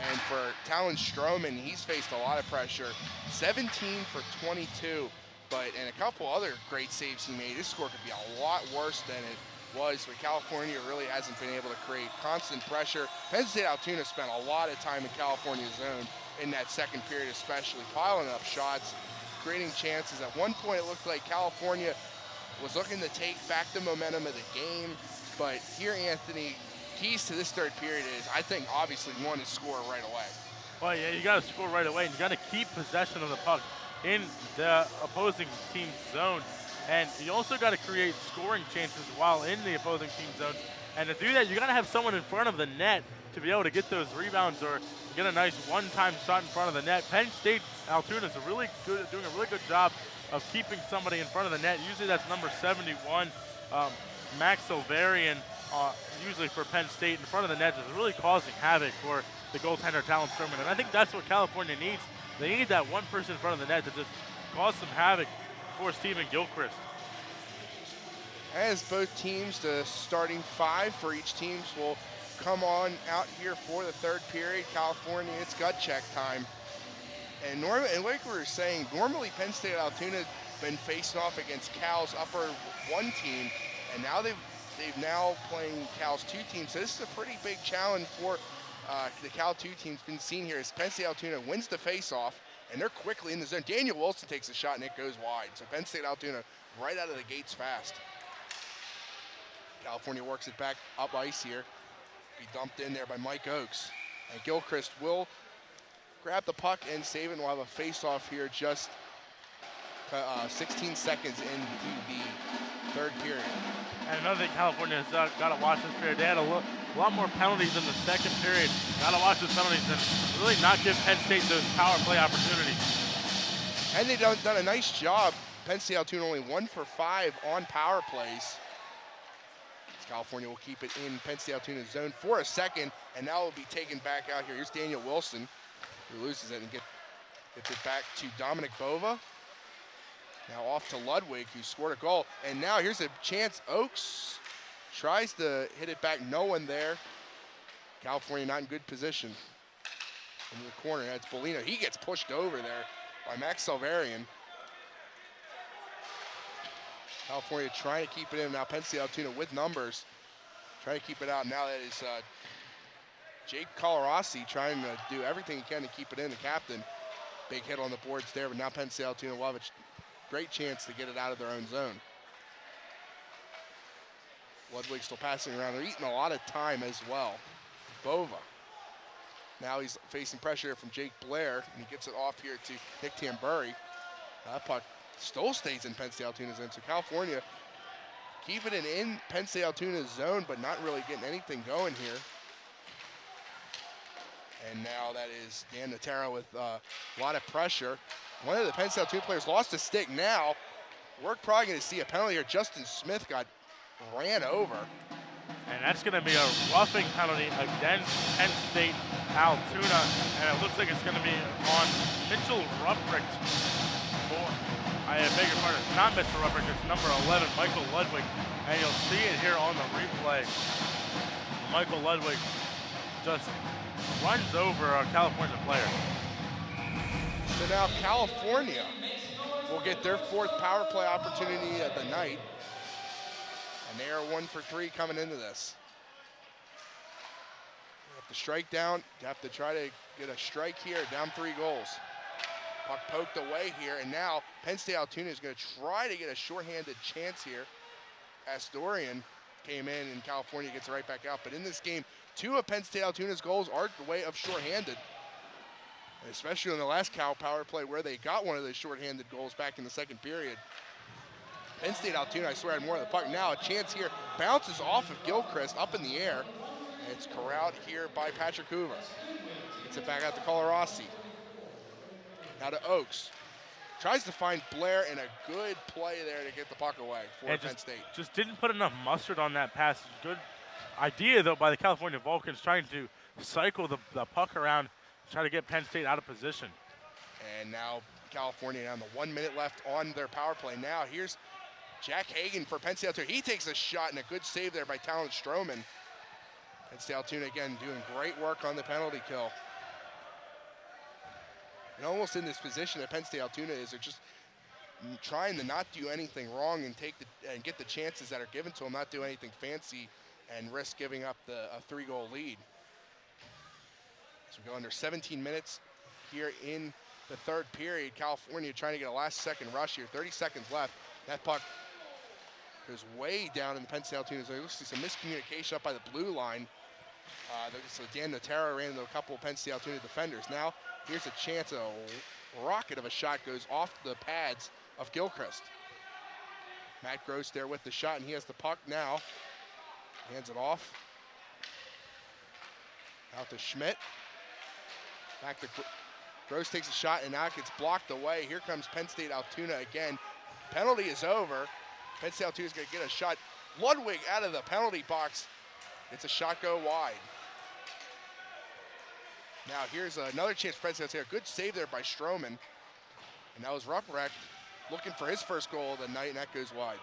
And for Talon Stroman, he's faced a lot of pressure, 17 for 22. And a couple other great saves he made. His score could be a lot worse than it was, but California really hasn't been able to create constant pressure. Penn State Altoona spent a lot of time in California's zone in that second period, especially piling up shots, creating chances. At one point, it looked like California was looking to take back the momentum of the game, but here, Anthony, keys to this third period is, I think, obviously one is score right away. Well, yeah, you got to score right away, and you got to keep possession of the puck in the opposing team's zone. And you also got to create scoring chances while in the opposing team's zone. And to do that, you got to have someone in front of the net to be able to get those rebounds or get a nice one-time shot in front of the net. Penn State Altoona is doing a really good job of keeping somebody in front of the net. Usually that's number 71, Max Silverian, usually for Penn State in front of the net, is really causing havoc for the goaltender Talon Stroman. And I think that's what California needs. They need that one person in front of the net to just cause some havoc for Stephen Gilchrist. As both teams, the starting 5 for each team will come on out here for the third period. California, it's gut check time. And like we were saying, normally Penn State Altoona been facing off against Cal's upper 1 team, and now they've now playing Cal's 2 team. So this is a pretty big challenge for the Cal 2 team's been seen here as Penn State Altoona wins the face-off, and they're quickly in the zone. Daniel Wilson takes a shot, and it goes wide. So Penn State Altoona right out of the gates fast. California works it back up ice here. Be dumped in there by Mike Oakes. And Gilchrist will grab the puck and save it, and we'll have a face-off here just 16 seconds into the third period. And another thing California has got to watch this period. They had a lot more penalties in the second period. Got to watch those penalties and really not give Penn State those power play opportunities. And they've done a nice job. Penn State Altoona only 1 for 5 on power plays. California will keep it in Penn State Altoona's zone for a second, and now will be taken back out here. Here's Daniel Wilson, who loses it and gets it back to Dominic Bova. Now off to Ludwig, who scored a goal. And now here's a chance. Oaks tries to hit it back. No one there. California not in good position. Into the corner. That's Bolino. He gets pushed over there by Max Salvarian. California trying to keep it in. Now Penn State Altoona with numbers. Trying to keep it out. Now that is Jake Colarossi trying to do everything he can to keep it in. The captain. Big hit on the boards there, but now Penn State Altoona will have a great chance to get it out of their own zone. Ludwig still passing around. They're eating a lot of time as well. Bova. Now he's facing pressure from Jake Blair, and he gets it off here to Nick Tambury. That puck still stays in Penn State Altoona's zone. So California keeping it in Penn State Altoona's zone, but not really getting anything going here. And now that is Dan Natera with a lot of pressure. One of the Penn State Altoona players lost a stick. Now we're probably going to see a penalty here. Justin Smith got ran over. And that's going to be a roughing penalty against Penn State Altoona. And it looks like it's going to be on Mitchell Ruprecht. I beg your pardon, it's not Mitchell Ruprecht, it's number 11, Michael Ludwig. And you'll see it here on the replay. Michael Ludwig just runs over a California player. So now California will get their 4th power play opportunity of the night. And they are 1 for 3 coming into this. You have to strike down. You have to try to get a strike here, down 3 goals. Puck poked away here, and now Penn State Altoona is going to try to get a shorthanded chance here. Astorian came in, and California gets it right back out. But in this game, 2 of Penn State Altoona's goals are the way of shorthanded. And especially in the last Cal power play where they got one of those shorthanded goals back in the second period. Penn State Altoona, I swear, had more of the puck. Now a chance here, bounces off of Gilchrist up in the air. And it's corralled here by Patrick Hoover. Gets it back out to Colarossi. Now to Oaks. Tries to find Blair, and a good play there to get the puck away for Penn State. Just didn't put enough mustard on that pass. Good idea, though, by the California Vulcans trying to cycle the puck around, try to get Penn State out of position. And now California down to 1 minute left on their power play. Now here's Jack Hagan for Penn State Altoona. He takes a shot, and a good save there by Talon Stroman. Penn State Altoona, again, doing great work on the penalty kill. And almost in this position that Penn State Altoona is, they're just trying to not do anything wrong and get the chances that are given to them, not do anything fancy and risk giving up a 3-goal lead. So we go under 17 minutes here in the third period. California trying to get a last-second rush here. 30 seconds left. That puck goes way down in the Penn State Altoona. There looks like some miscommunication up by the blue line. So Dan Natera ran into a couple of Penn State Altoona defenders. Now here's a chance, a rocket of a shot goes off the pads of Gilchrist. Matt Gross there with the shot, and he has the puck now. Hands it off. Out to Schmidt. Back to Gross, takes a shot, and now it gets blocked away. Here comes Penn State Altoona again. Penalty is over. Penn State Altoona is going to get a shot. Ludwig out of the penalty box. It's a shot go wide. Now here's another chance for Penn State Altoona. Good save there by Stroman. And that was Ruprecht looking for his first goal of the night, and that goes wide.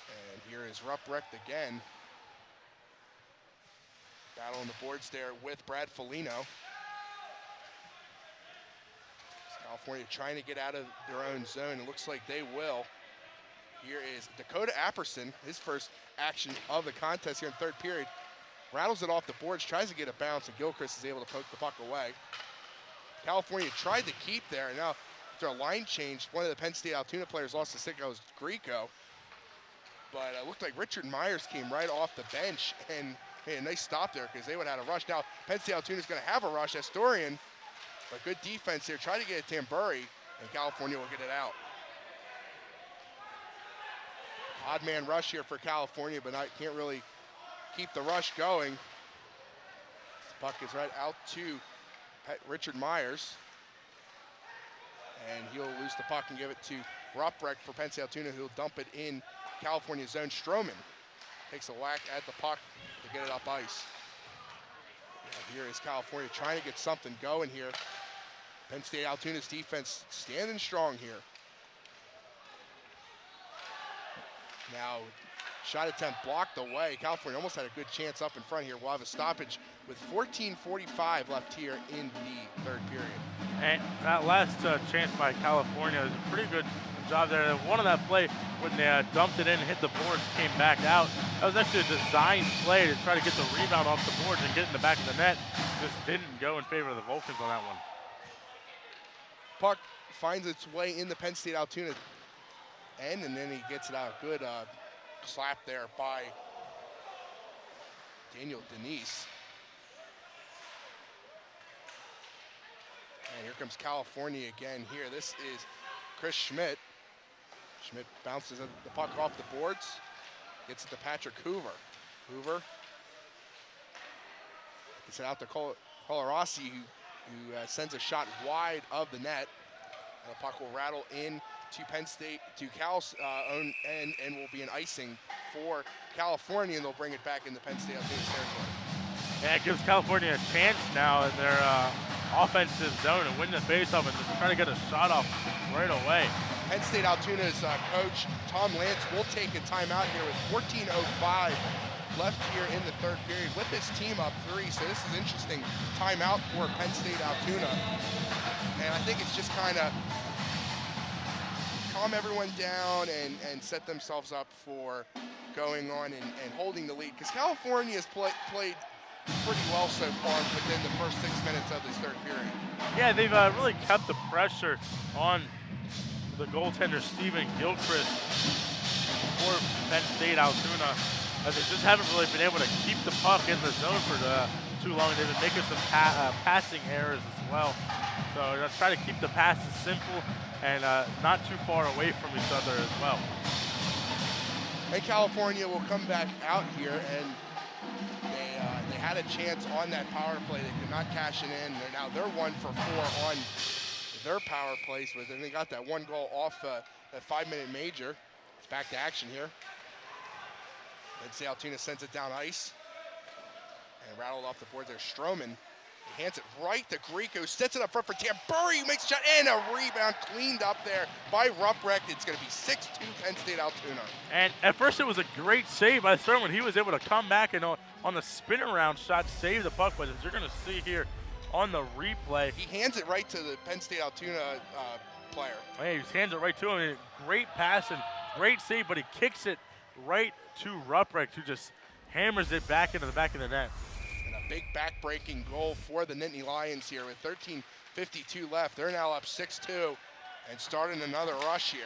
And here is Ruprecht again. Battle on the boards there with Brad Foligno. California trying to get out of their own zone. It looks like they will. Here is Dakota Apperson, his first action of the contest here in third period. Rattles it off the boards, tries to get a bounce, and Gilchrist is able to poke the puck away. California tried to keep there, and now after a line change, one of the Penn State Altoona players lost a stick. That was Greco. But it looked like Richard Myers came right off the bench and made a nice stop there because they would have had a rush. Now Penn State Altoona is going to have a rush. Astorian But good defense here. Try to get it to Tambury, and California will get it out. Odd man rush here for California, but can't really keep the rush going. This puck is right out to Richard Myers. And he'll lose the puck and give it to Ruprecht for Penn State Altoona, who'll dump it in California zone. Stroman takes a whack at the puck to get it up ice. Now here is California trying to get something going here. Penn State Altoona's defense standing strong here. Now, shot attempt blocked away. California almost had a good chance up in front here. We'll have a stoppage with 14:45 left here in the third period. And that last chance by California was a pretty good job there. One of that play when they dumped it in and hit the boards came back out. That was actually a designed play to try to get the rebound off the boards and get in the back of the net. Just didn't go in favor of the Vulcans on that one. Puck finds its way in the Penn State Altoona end, and then he gets it out. Good slap there by Daniel Denise. And here comes California again here. This is Chris Schmidt. Schmidt bounces the puck off the boards, gets it to Patrick Hoover. Hoover gets it out to Colarossi, who sends a shot wide of the net. And the puck will rattle in to Penn State, to Cal's own end, and will be an icing for California, and they'll bring it back in the Penn State Altoona territory. Yeah, it gives California a chance now in their offensive zone and win the faceoff and just try to get a shot off right away. Penn State Altoona's coach, Tom Lance, will take a timeout here with 14:05 left here in the third period with his team up 3. So this is interesting timeout for Penn State Altoona. And I think it's just kind of calm everyone down and set themselves up for going on and holding the lead. Because California has played pretty well so far within the first 6 minutes of this third period. Yeah, they've really kept the pressure on the goaltender, Stephen Gilchrist, for Penn State Altoona, as they just haven't really been able to keep the puck in the zone for too long. They've been making some passing errors as well. So let's try to keep the passes simple and not too far away from each other as well. And California will come back out here, and they had a chance on that power play. They could not cash it in. They're 1 for 4 on their power plays, but then they got that one goal off that 5-minute major. It's back to action here. Penn State Altoona sends it down ice and rattled off the board there. Stroman hands it right to Grieco, sets it up front for Tambury, who makes a shot, and a rebound cleaned up there by Ruprecht. It's going to be 6-2 Penn State Altoona. And at first it was a great save by Stroman. He was able to come back and on the spin around shot save the puck, but as you're going to see here on the replay, he hands it right to the Penn State Altoona player. Hey, he hands it right to him. Great pass and great save, but he kicks it right to Ruprecht, who just hammers it back into the back of the net. And a big back-breaking goal for the Nittany Lions here with 13:52 left. They're now up 6-2 and starting another rush here.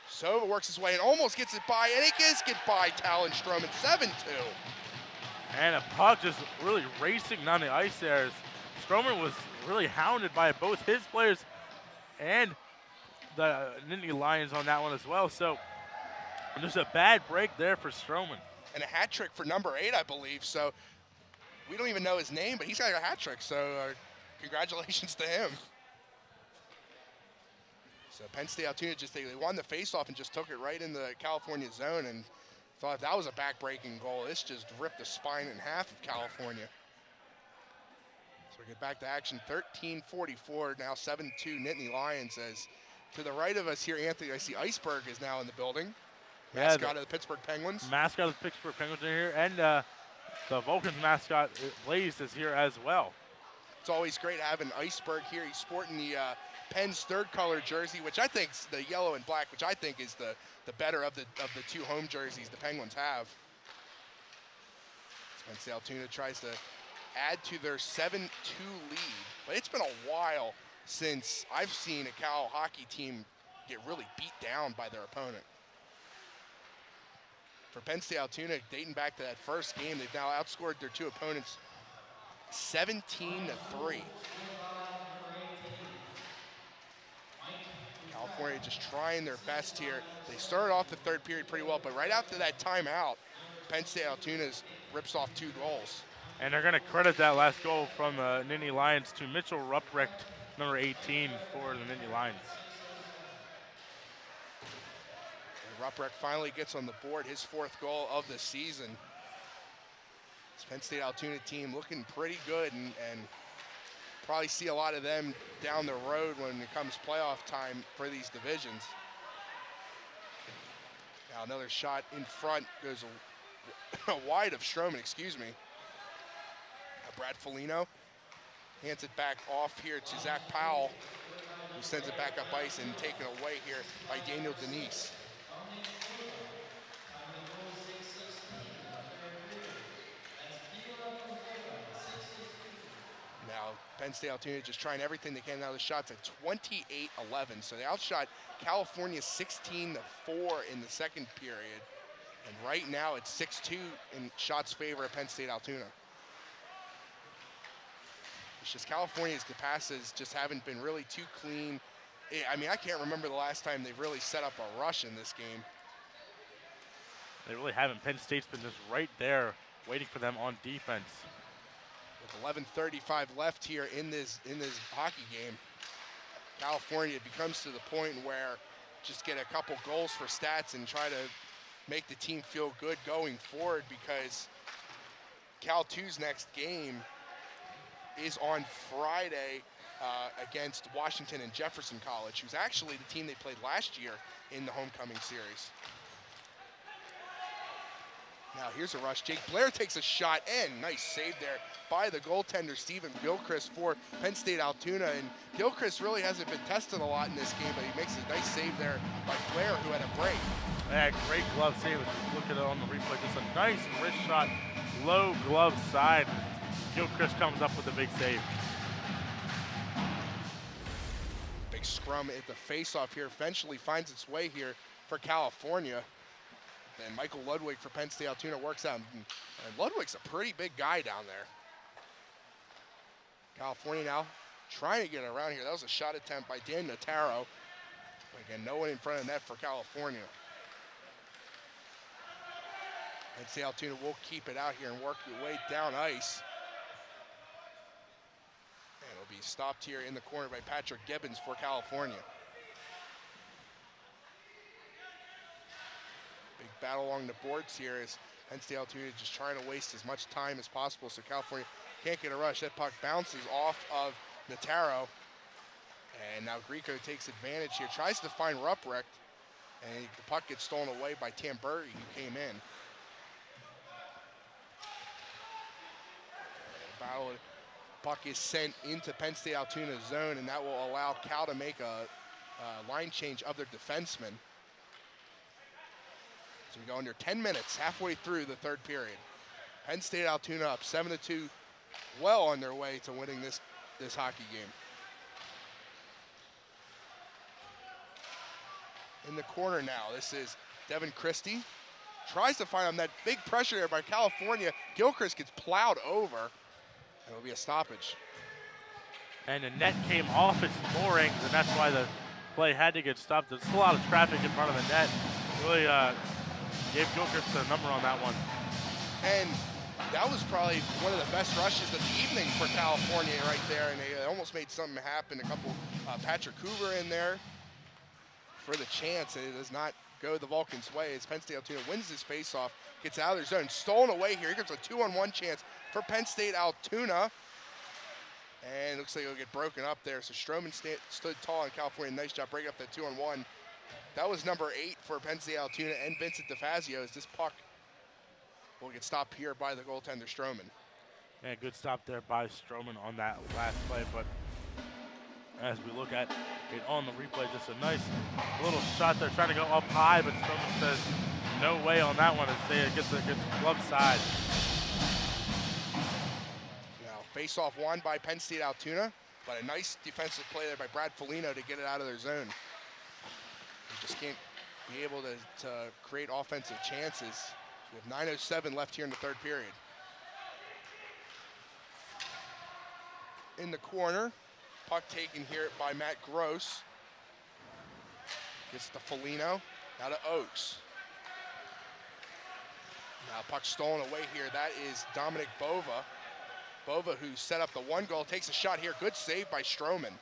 Sova works his way and almost gets it by, and it does get by Talon Stroman, 7-2. And a puck just really racing down the ice there. As Stroman was really hounded by both his players and the Nittany Lions on that one as well. So there's a bad break there for Stroman. And a hat trick for number 8, I believe. So we don't even know his name, but he's got a hat trick. So congratulations to him. So Penn State Altoona they won the faceoff and just took it right in the California zone, and thought that was a back-breaking goal. This just ripped the spine in half of California. So we get back to action, 13:44, now 7-2 Nittany Lions. As to the right of us here, Anthony, I see Iceberg is now in the building. Mascot of the Pittsburgh Penguins. Mascot of the Pittsburgh Penguins are here, and the Vulcans mascot, Blaze, is here as well. It's always great having Iceberg here. He's sporting the Penn's third color jersey, which I think is the yellow and black, which I think is the better of the two home jerseys the Penguins have. Penn State Altoona tries to add to their 7-2 lead, but it's been a while since I've seen a Cal hockey team get really beat down by their opponent. For Penn State Altoona, dating back to that first game, they've now outscored their two opponents 17-3. California just trying their best here. They started off the third period pretty well, but right after that timeout, Penn State Altoona rips off 2 goals. And they're going to credit that last goal from the Nittany Lions to Mitchell Ruprecht, number 18 for the Nittany Lions. And Ruprecht finally gets on the board, his 4th goal of the season. This Penn State Altoona team looking pretty good, and probably see a lot of them down the road when it comes playoff time for these divisions. Now another shot in front goes wide of Stroman, excuse me. Brad Foligno hands it back off here to Zach Powell, who sends it back up ice and taken away here by Daniel Denise. Now Penn State Altoona just trying everything they can. Now the shot's at 28-11, so they outshot California 16-4 in the second period, and right now it's 6-2 in shots favor of Penn State Altoona. It's just California's passes just haven't been really too clean. I mean, I can't remember the last time they've really set up a rush in this game. They really haven't. Penn State's been just right there waiting for them on defense. With 11:35 left here in this hockey game, California becomes to the point where just get a couple goals for stats and try to make the team feel good going forward, because Cal 2's next game is on Friday against Washington and Jefferson College, who's actually the team they played last year in the homecoming series. Now here's a rush. Jake Blair takes a shot, and nice save there by the goaltender, Stephen Gilchrist, for Penn State Altoona. And Gilchrist really hasn't been tested a lot in this game, but he makes a nice save there by Blair, who had a break. Yeah, great glove save. If you look at it on the replay, just a nice wrist shot, low glove side. Gilchrist comes up with a big save. Big scrum at the face-off here eventually finds its way here for California. Then Michael Ludwig for Penn State Altoona works out. And Ludwig's a pretty big guy down there. California now trying to get around here. That was a shot attempt by Dan Notaro. But again, no one in front of net for California. Penn State Altoona will keep it out here and work your way down ice. And it'll be stopped here in the corner by Patrick Gibbons for California. Big battle along the boards here as Penn State Altoona just trying to waste as much time as possible so California can't get a rush. That puck bounces off of Notaro. And now Grieco takes advantage here, tries to find Ruprecht, and the puck gets stolen away by Tamburri, who came in. Battle, puck is sent into Penn State Altoona's zone, and that will allow Cal to make a line change of their defenseman. So we go under 10 minutes, halfway through the third period. Penn State Altoona up 7-2, well on their way to winning this hockey game. In the corner now, this is Devin Christie. Tries to find him, that big pressure there by California. Gilchrist gets plowed over. It'll be a stoppage. And the net came off its moorings, and that's why the play had to get stopped. There's a lot of traffic in front of the net. Really gave Gilchrist a number on that one. And that was probably one of the best rushes of the evening for California right there, and they almost made something happen. A couple, Patrick Hoover in there for the chance, and it does not go the Vulcans' way as Penn State Altoona wins this faceoff, gets out of their zone, stolen away here. Here comes a 2-on-1 chance for Penn State Altoona. And looks like it'll get broken up there. So Stroman stood tall in California. Nice job breaking up that 2-on-1. That was number 8 for Penn State Altoona and Vincent DeFazio as this puck will get stopped here by the goaltender Stroman. Yeah, good stop there by Stroman on that last play. But as we look at it on the replay, just a nice little shot there trying to go up high, but Stroman says no way on that one and say it gets glove side. Now face-off won by Penn State Altoona, but a nice defensive play there by Brad Foligno to get it out of their zone. They just can't be able to create offensive chances. We have 9:07 left here in the third period. In the corner, puck taken here by Matt Gross. Gets to Foligno. Now to Oaks. Now puck stolen away here. That is Dominic Bova. Bova, who set up the 1 goal, takes a shot here. Good save by Stroman.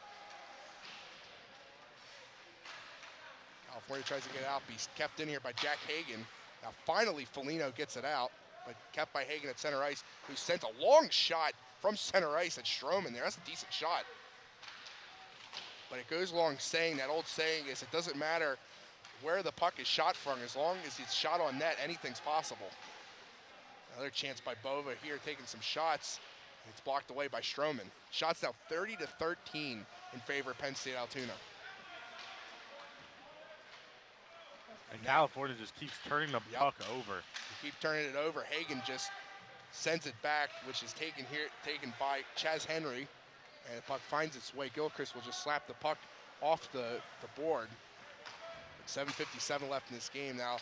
California tries to get it out, but he's kept in here by Jack Hagan. Now finally Foligno gets it out, but kept by Hagan at center ice, who sent a long shot from center ice at Stroman there. That's a decent shot. But it goes along saying, that old saying is, it doesn't matter where the puck is shot from, as long as it's shot on net, anything's possible. Another chance by Bova here, taking some shots. It's blocked away by Stroman. Shots now 30-13 in favor of Penn State Altoona. And California just keeps turning the puck over. They keep turning it over. Hagan just sends it back, which is taken by Chaz Henry. And the puck finds its way. Gilchrist will just slap the puck off the board. With 7:57 left in this game now.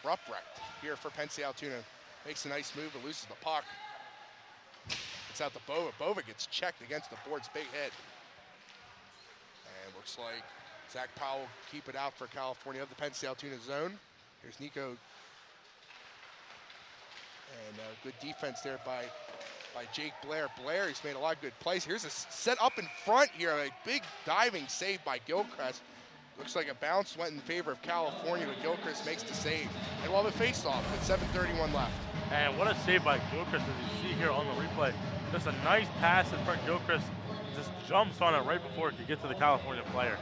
Ruprecht here for Penn State Altoona. Makes a nice move, but loses the puck. It's out to Bova. Bova gets checked against the boards. Big hit. And looks like Zach Powell will keep it out for California of the Penn State Altoona zone. Here's Nico. And good defense there by Jake Blair. Blair, he's made a lot of good plays. Here's a set up in front here. A big diving save by Gilchrist. Looks like a bounce went in favor of California, but Gilchrist makes the save. And we'll have a face-off with 7:31 left. And what a save by Gilchrist, as you see here on the replay. Just a nice pass in front. Gilchrist just jumps on it right before it could get to the California player.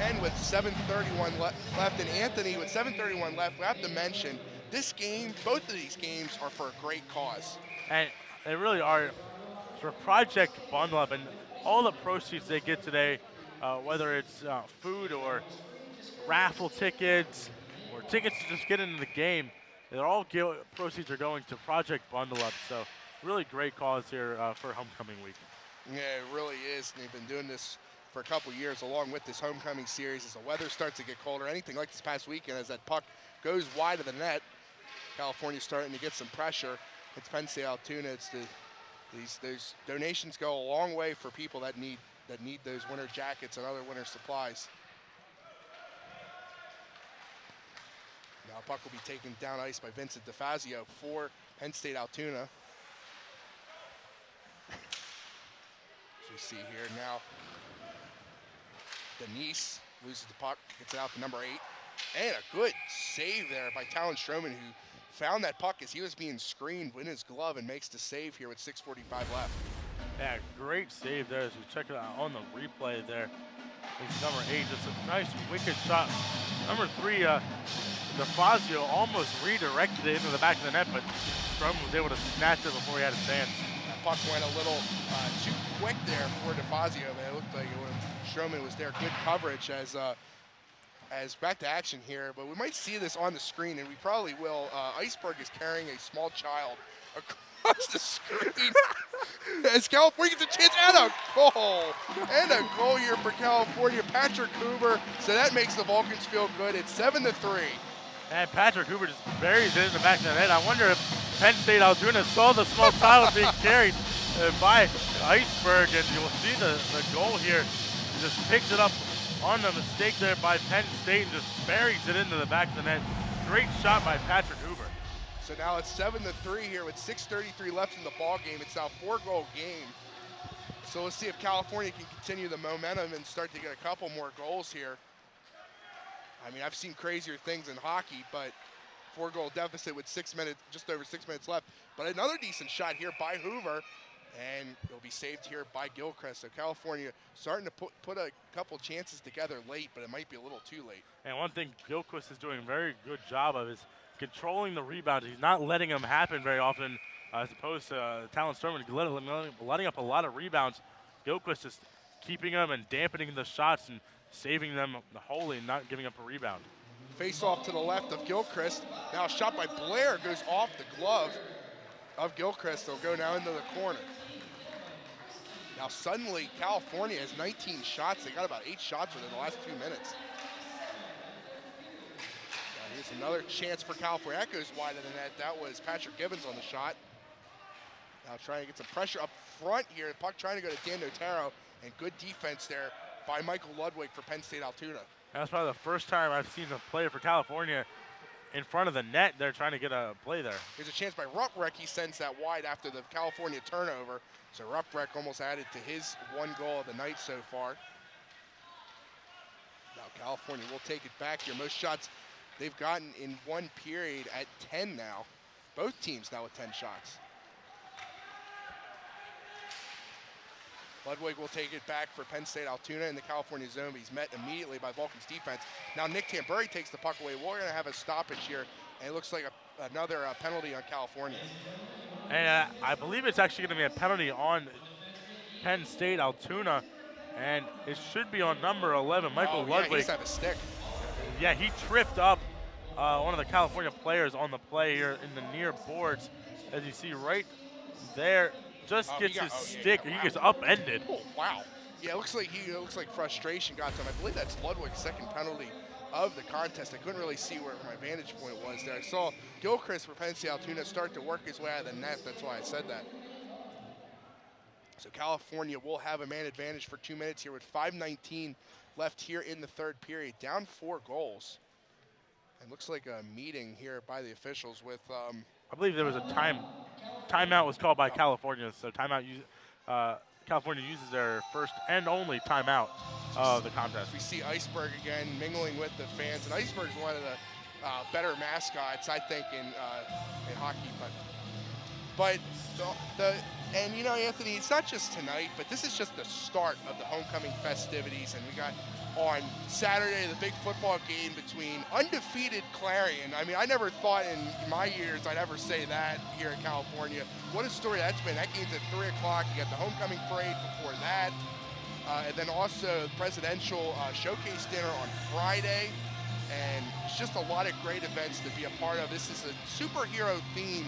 And with 7:31 left, and Anthony with 7:31 left, we have to mention this game, both of these games are for a great cause. And they really are for Project Bundle Up, and all the proceeds they get today, whether it's food or raffle tickets or tickets to just get into the game, they're all proceeds are going to Project Bundle Up. So really great cause here for homecoming week. Yeah, it really is. And they've been doing this for a couple years along with this homecoming series. As the weather starts to get colder, anything like this past weekend, as that puck goes wide of the net, California's starting to get some pressure. It's Penn State Altoona. It's those donations go a long way for people that need those winter jackets and other winter supplies. Now puck will be taken down ice by Vincent DeFazio for Penn State Altoona. As we see here now, Denise loses the puck, gets it out to number 8. And a good save there by Talon Stroman, who found that puck as he was being screened in his glove and makes the save here with 6:45 left. Yeah, great save there as we check it out on the replay there. It's number 8, just a nice wicked shot. Number 3, DeFazio almost redirected it into the back of the net, but Stroman was able to snatch it before he had a chance. That puck went a little too quick there for DeFazio, but it looked like Stroman was there. Good coverage as back to action here, but we might see this on the screen, and we probably will. Iceberg is carrying a small child across the screen as California gets a chance and a goal. And a goal here for California, Patrick Hoover. So that makes the Vulcans feel good. It's 7-3. And Patrick Hoover just buries it in the back of the net. I wonder if Penn State Altoona saw the small child being carried by Iceberg, and you'll see the goal here. He just picks it up on the mistake there by Penn State and just buries it into the back of the net. Great shot by Patrick Hoover. So now it's 7-3 here with 6:33 left in the ball game. It's now a 4-goal game. So let's see if California can continue the momentum and start to get a couple more goals here. I mean, I've seen crazier things in hockey, but 4-goal deficit with 6 minutes, just over 6 minutes left. But another decent shot here by Hoover, and it'll be saved here by Gilchrist. So California starting to put a couple chances together late, but it might be a little too late. And one thing Gilchrist is doing a very good job of is controlling the rebounds. He's not letting them happen very often, as opposed to Talon Stroman letting up a lot of rebounds. Gilchrist just keeping them and dampening the shots and saving them wholly and not giving up a rebound. Face off to the left of Gilchrist. Now a shot by Blair goes off the glove of Gilchrist. They'll go now into the corner. Now suddenly California has 19 shots. They got about 8 shots within the last 2 minutes. Now here's another chance for California. That goes wide of the net. That was Patrick Gibbons on the shot. Now trying to get some pressure up front here. Puck trying to go to Dan Notaro, and good defense there by Michael Ludwig for Penn State Altoona. That's probably the first time I've seen a player for California in front of the net. They're trying to get a play there. There's a chance by Ruprecht. He sends that wide after the California turnover. So Ruprecht almost added to his 1 goal of the night so far. Now California will take it back here. Most shots they've gotten in 1 period at 10 now. Both teams now with 10 shots. Ludwig will take it back for Penn State Altoona in the California zone. He's met immediately by Vulcan's defense. Now Nick Tambury takes the puck away. We're going to have a stoppage here, and it looks like another penalty on California. And I believe it's actually going to be a penalty on Penn State Altoona, and it should be on number 11, Michael Ludwig. Yeah, he's had a stick. Yeah, he tripped up one of the California players on the play here in the near boards. As you see right there, just gets his stick. He gets upended. Oh, wow. Yeah, it looks like frustration got to him. I believe that's Ludwig's second penalty of the contest. I couldn't really see where my vantage point was there. I saw Gilchrist for Penn State Altoona start to work his way out of the net. That's why I said that. So California will have a man advantage for 2 minutes here with 5:19 left here in the third period. Down 4 goals. It looks like a meeting here by the officials with I believe there was a timeout was called by California, so California uses their first and only timeout of the contest. We see Iceberg again mingling with the fans, and Iceberg's one of the better mascots, I think, in hockey. But and you know, Anthony, it's not just tonight, but this is just the start of the homecoming festivities, and we got on Saturday the big football game between undefeated Clarion. I mean, I never thought in my years I'd ever say that here in California. What a story that's been. That game's at 3 o'clock. You got the homecoming parade before that, and then also the presidential showcase dinner on Friday. And it's just a lot of great events to be a part of. This is a superhero-themed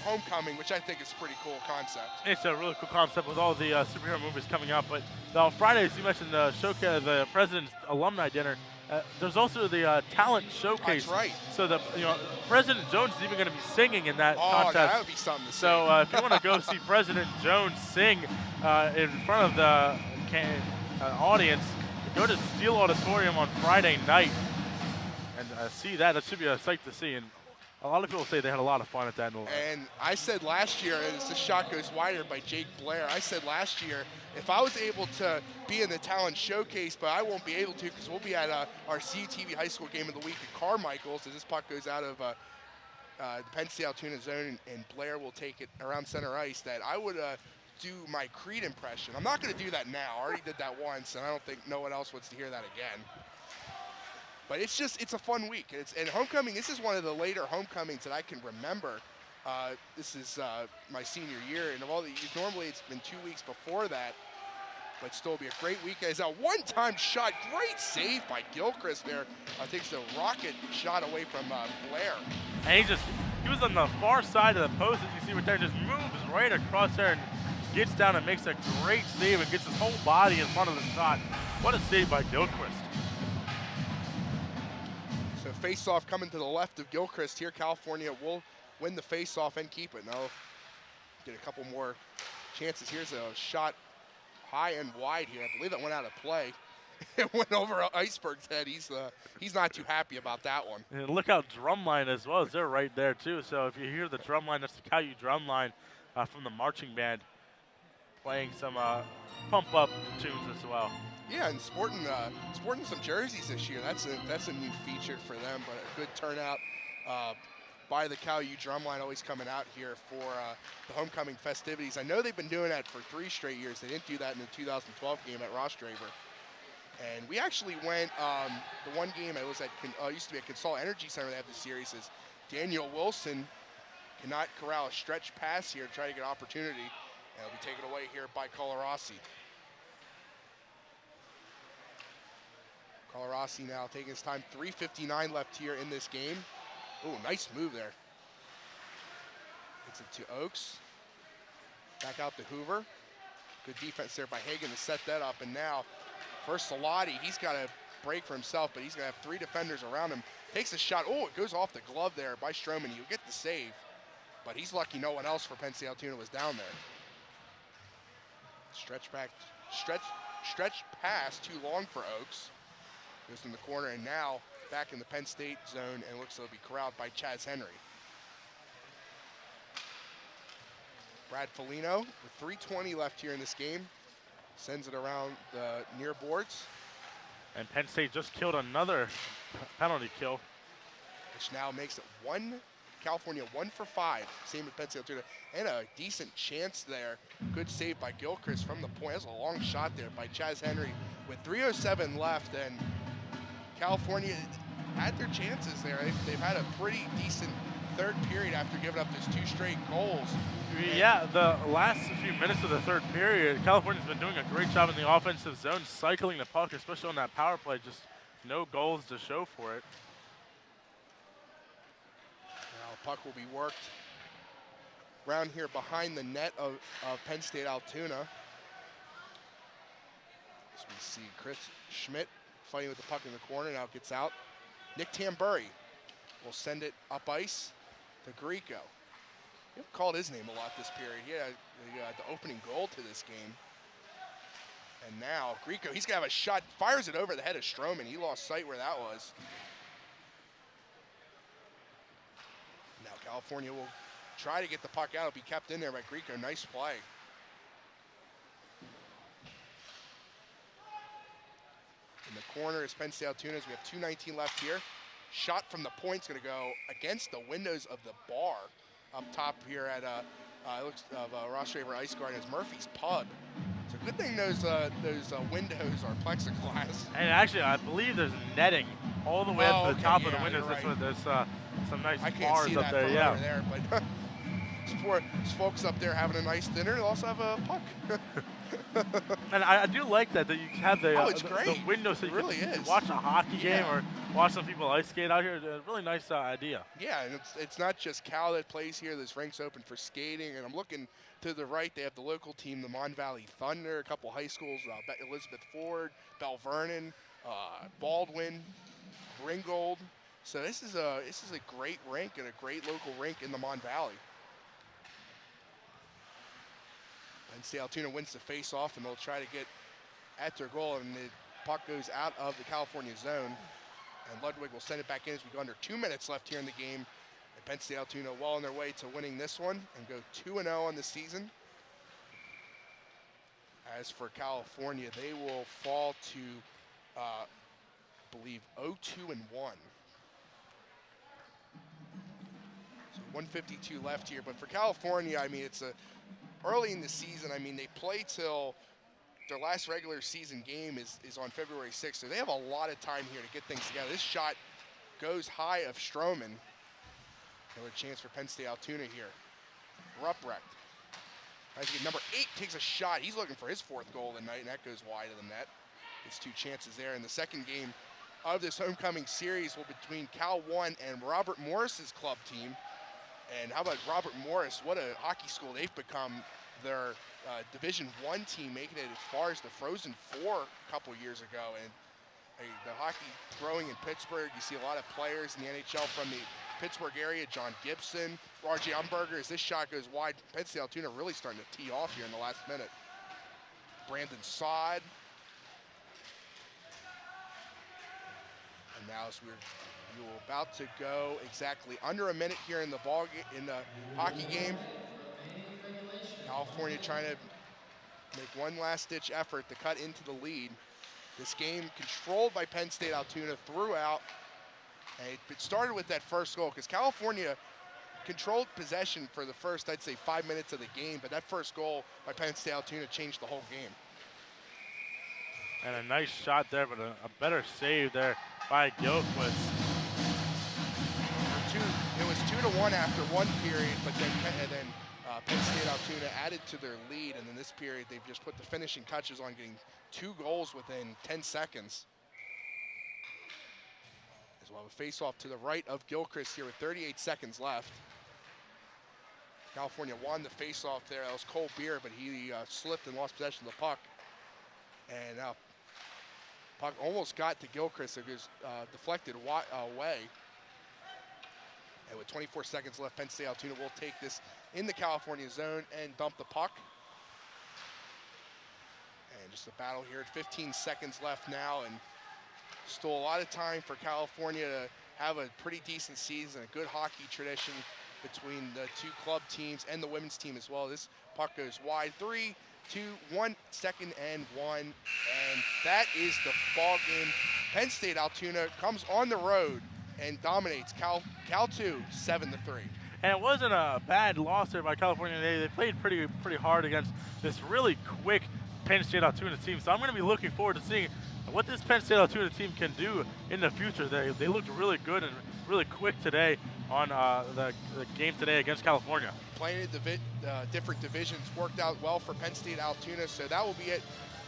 homecoming, which I think is a pretty cool concept. It's a really cool concept with all the superhero movies coming up. But on Fridays, you mentioned the showcase, the President's Alumni Dinner. There's also the talent showcase. That's right. So President Jones is even going to be singing in that contest. That would be something to see. So if you want to go see President Jones sing in front of the audience, go to Steele Auditorium on Friday night and see that. That should be a sight to see. And a lot of people say they had a lot of fun at that. And I said last year, as the shot goes wider by Jake Blair, I said last year, if I was able to be in the talent showcase, but I won't be able to because we'll be at our CUTV high school game of the week at Carmichael's as this puck goes out of the Penn State Altoona zone, and Blair will take it around center ice, that I would do my Creed impression. I'm not going to do that now. I already did that once, and I don't think no one else wants to hear that again. But it's a fun week. And homecoming, this is one of the later homecomings that I can remember. This is my senior year, and normally it's been 2 weeks before that, but still be a great week. As a one-time shot, great save by Gilchrist there. Takes the rocket shot away from Blair. And he was on the far side of the post, as you see right there, just moves right across there and gets down and makes a great save and gets his whole body in front of the shot. What a save by Gilchrist. So face-off coming to the left of Gilchrist here. California will win the face-off and keep it. Now get a couple more chances. Here's a shot high and wide here. I believe that went out of play. It went over Iceberg's head. He's not too happy about that one. And look out, drumline as well. They're right there too. So if you hear the drumline, that's the CalU drumline from the marching band playing some pump-up tunes as well. Yeah, and sporting some jerseys this year. That's a new feature for them, but a good turnout by the CalU drumline, always coming out here for the homecoming festivities. I know they've been doing that for 3 straight years. They didn't do that in the 2012 game at Rostraver. And we actually went, the one game, it was at, used to be at Consol Energy Center, they have the series, is Daniel Wilson cannot corral a stretch pass here to try to get an opportunity. And it'll be taken away here by Colarossi. Colarossi now taking his time. 3:59 left here in this game. Oh, nice move there. Gets it to Oakes. Back out to Hoover. Good defense there by Hagan to set that up. And now, first Salati, he's got to break for himself, but he's going to have 3 defenders around him. Takes a shot. Oh, it goes off the glove there by Stroman. He'll get the save, but he's lucky no one else for Penn State Altoona was down there. stretch pass too long for Oaks. Goes in the corner, and now back in the Penn State zone, and looks like it'll be corralled by Chaz Henry. Brad Foligno, with 3:20 left here in this game, sends it around the near boards. And Penn State just killed another penalty kill. Which now makes it California 1 for 5. Same with Penn State Altoona. And a decent chance there. Good save by Gilchrist from the point. That's a long shot there by Chaz Henry. With 3:07 left, and California had their chances there. They've had a pretty decent third period after giving up those 2 straight goals. Yeah, the last few minutes of the third period, California's been doing a great job in the offensive zone, cycling the puck, especially on that power play. Just no goals to show for it. Now puck will be worked around here behind the net of Penn State Altoona. As we see Chris Schmidt fighting with the puck in the corner. Now it gets out. Nick Tambury will send it up ice to Grieco. We've called his name a lot this period. He had the opening goal to this game. And now Grieco, he's gonna have a shot, fires it over the head of Stroman. He lost sight where that was. Now California will try to get the puck out. It'll be kept in there by Grieco. Nice play. In the corner is Penn State Altoona's. We have 2:19 left here. Shot from the point's gonna go against the windows of the bar up top here at Ross Shaver Ice Garden as Murphy's Pub. It's a good thing those windows are plexiglass. And actually, I believe there's netting all the way up to the top of the windows. Right. There's some nice I can't bars see up that there. from Yeah. over there, but these folks up there having a nice dinner. They also have a puck. And I do like that you have the, it's the great. window so It you really can is. watch a hockey game or watch some people ice skate out here. A really nice idea. Yeah, and it's not just Cal that plays here. There's rinks open for skating, and I'm looking to the right. They have the local team, the Mon Valley Thunder, a couple high schools, Elizabeth Ford, Bell Vernon, Baldwin, Ringgold. So this is a great rink and a great local rink in the Mon Valley. Penn State Altoona wins the face-off, and they'll try to get at their goal, and the puck goes out of the California zone. And Ludwig will send it back in as we go under 2 minutes left here in the game. And Penn State Altoona well on their way to winning this one and go 2-0 on the season. As for California, they will fall to, I believe, 0-2-1. So 1:52 left here. But for California, I mean, it's early in the season. I mean, they play till their last regular season game is on February 6th, so they have a lot of time here to get things together. This shot goes high of Stroman. Another chance for Penn State Altoona here. Ruprecht. Number 8 takes a shot. He's looking for his 4th goal of the night, and that goes wide of the net. Gets 2 chances there. And the second game of this homecoming series will be between Cal 1 and Robert Morris's club team. And how about Robert Morris? What a hockey school they've become. Their Division I team making it as far as the Frozen Four a couple years ago. And the hockey growing in Pittsburgh. You see a lot of players in the NHL from the Pittsburgh area. John Gibson, R.J. Umberger. As this shot goes wide, Penn State Altoona really starting to tee off here in the last minute. Brandon Sod. And now as we're about to go exactly under a minute here in the hockey game. California trying to make one last-ditch effort to cut into the lead. This game controlled by Penn State Altoona throughout. And it started with that first goal because California controlled possession for the first, I'd say, 5 minutes of the game. But that first goal by Penn State Altoona changed the whole game. And a nice shot there, but a better save there by Gilchrist. It was 2-1 after one period, but then Penn State Altoona added to their lead, and in this period they've just put the finishing touches on getting 2 goals within 10 seconds. As well, a face-off to the right of Gilchrist here with 38 seconds left. California won the face-off there. That was Cole Beer, but he slipped and lost possession of the puck. And now puck almost got to Gilchrist. It was deflected away. And with 24 seconds left, Penn State Altoona will take this in the California zone and dump the puck. And just a battle here. 15 seconds left now, and still a lot of time for California to have a pretty decent season, a good hockey tradition between the two club teams and the women's team as well. This puck goes wide. 3, 2, 1, second and 1, and that is the ball game. Penn State Altoona comes on the road and dominates Cal 2 7-3. And it wasn't a bad loss there by California. They played pretty hard against this really quick Penn State Altoona team. So I'm going to be looking forward to seeing what this Penn State Altoona team can do in the future. They looked really good and really quick today on the game today against California. Playing in different divisions worked out well for Penn State Altoona, so that will be it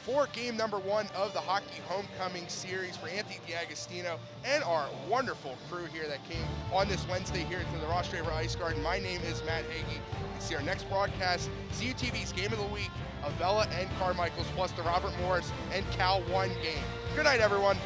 for game number 1 of the hockey homecoming series for Anthony D'Agostino and our wonderful crew here that came on this Wednesday here to the Ross Draver Ice Garden. My name is Matt Hagee. You see our next broadcast, CUTV's Game of the Week, Avella and Carmichael's, plus the Robert Morris and Cal 1 game. Good night, everyone.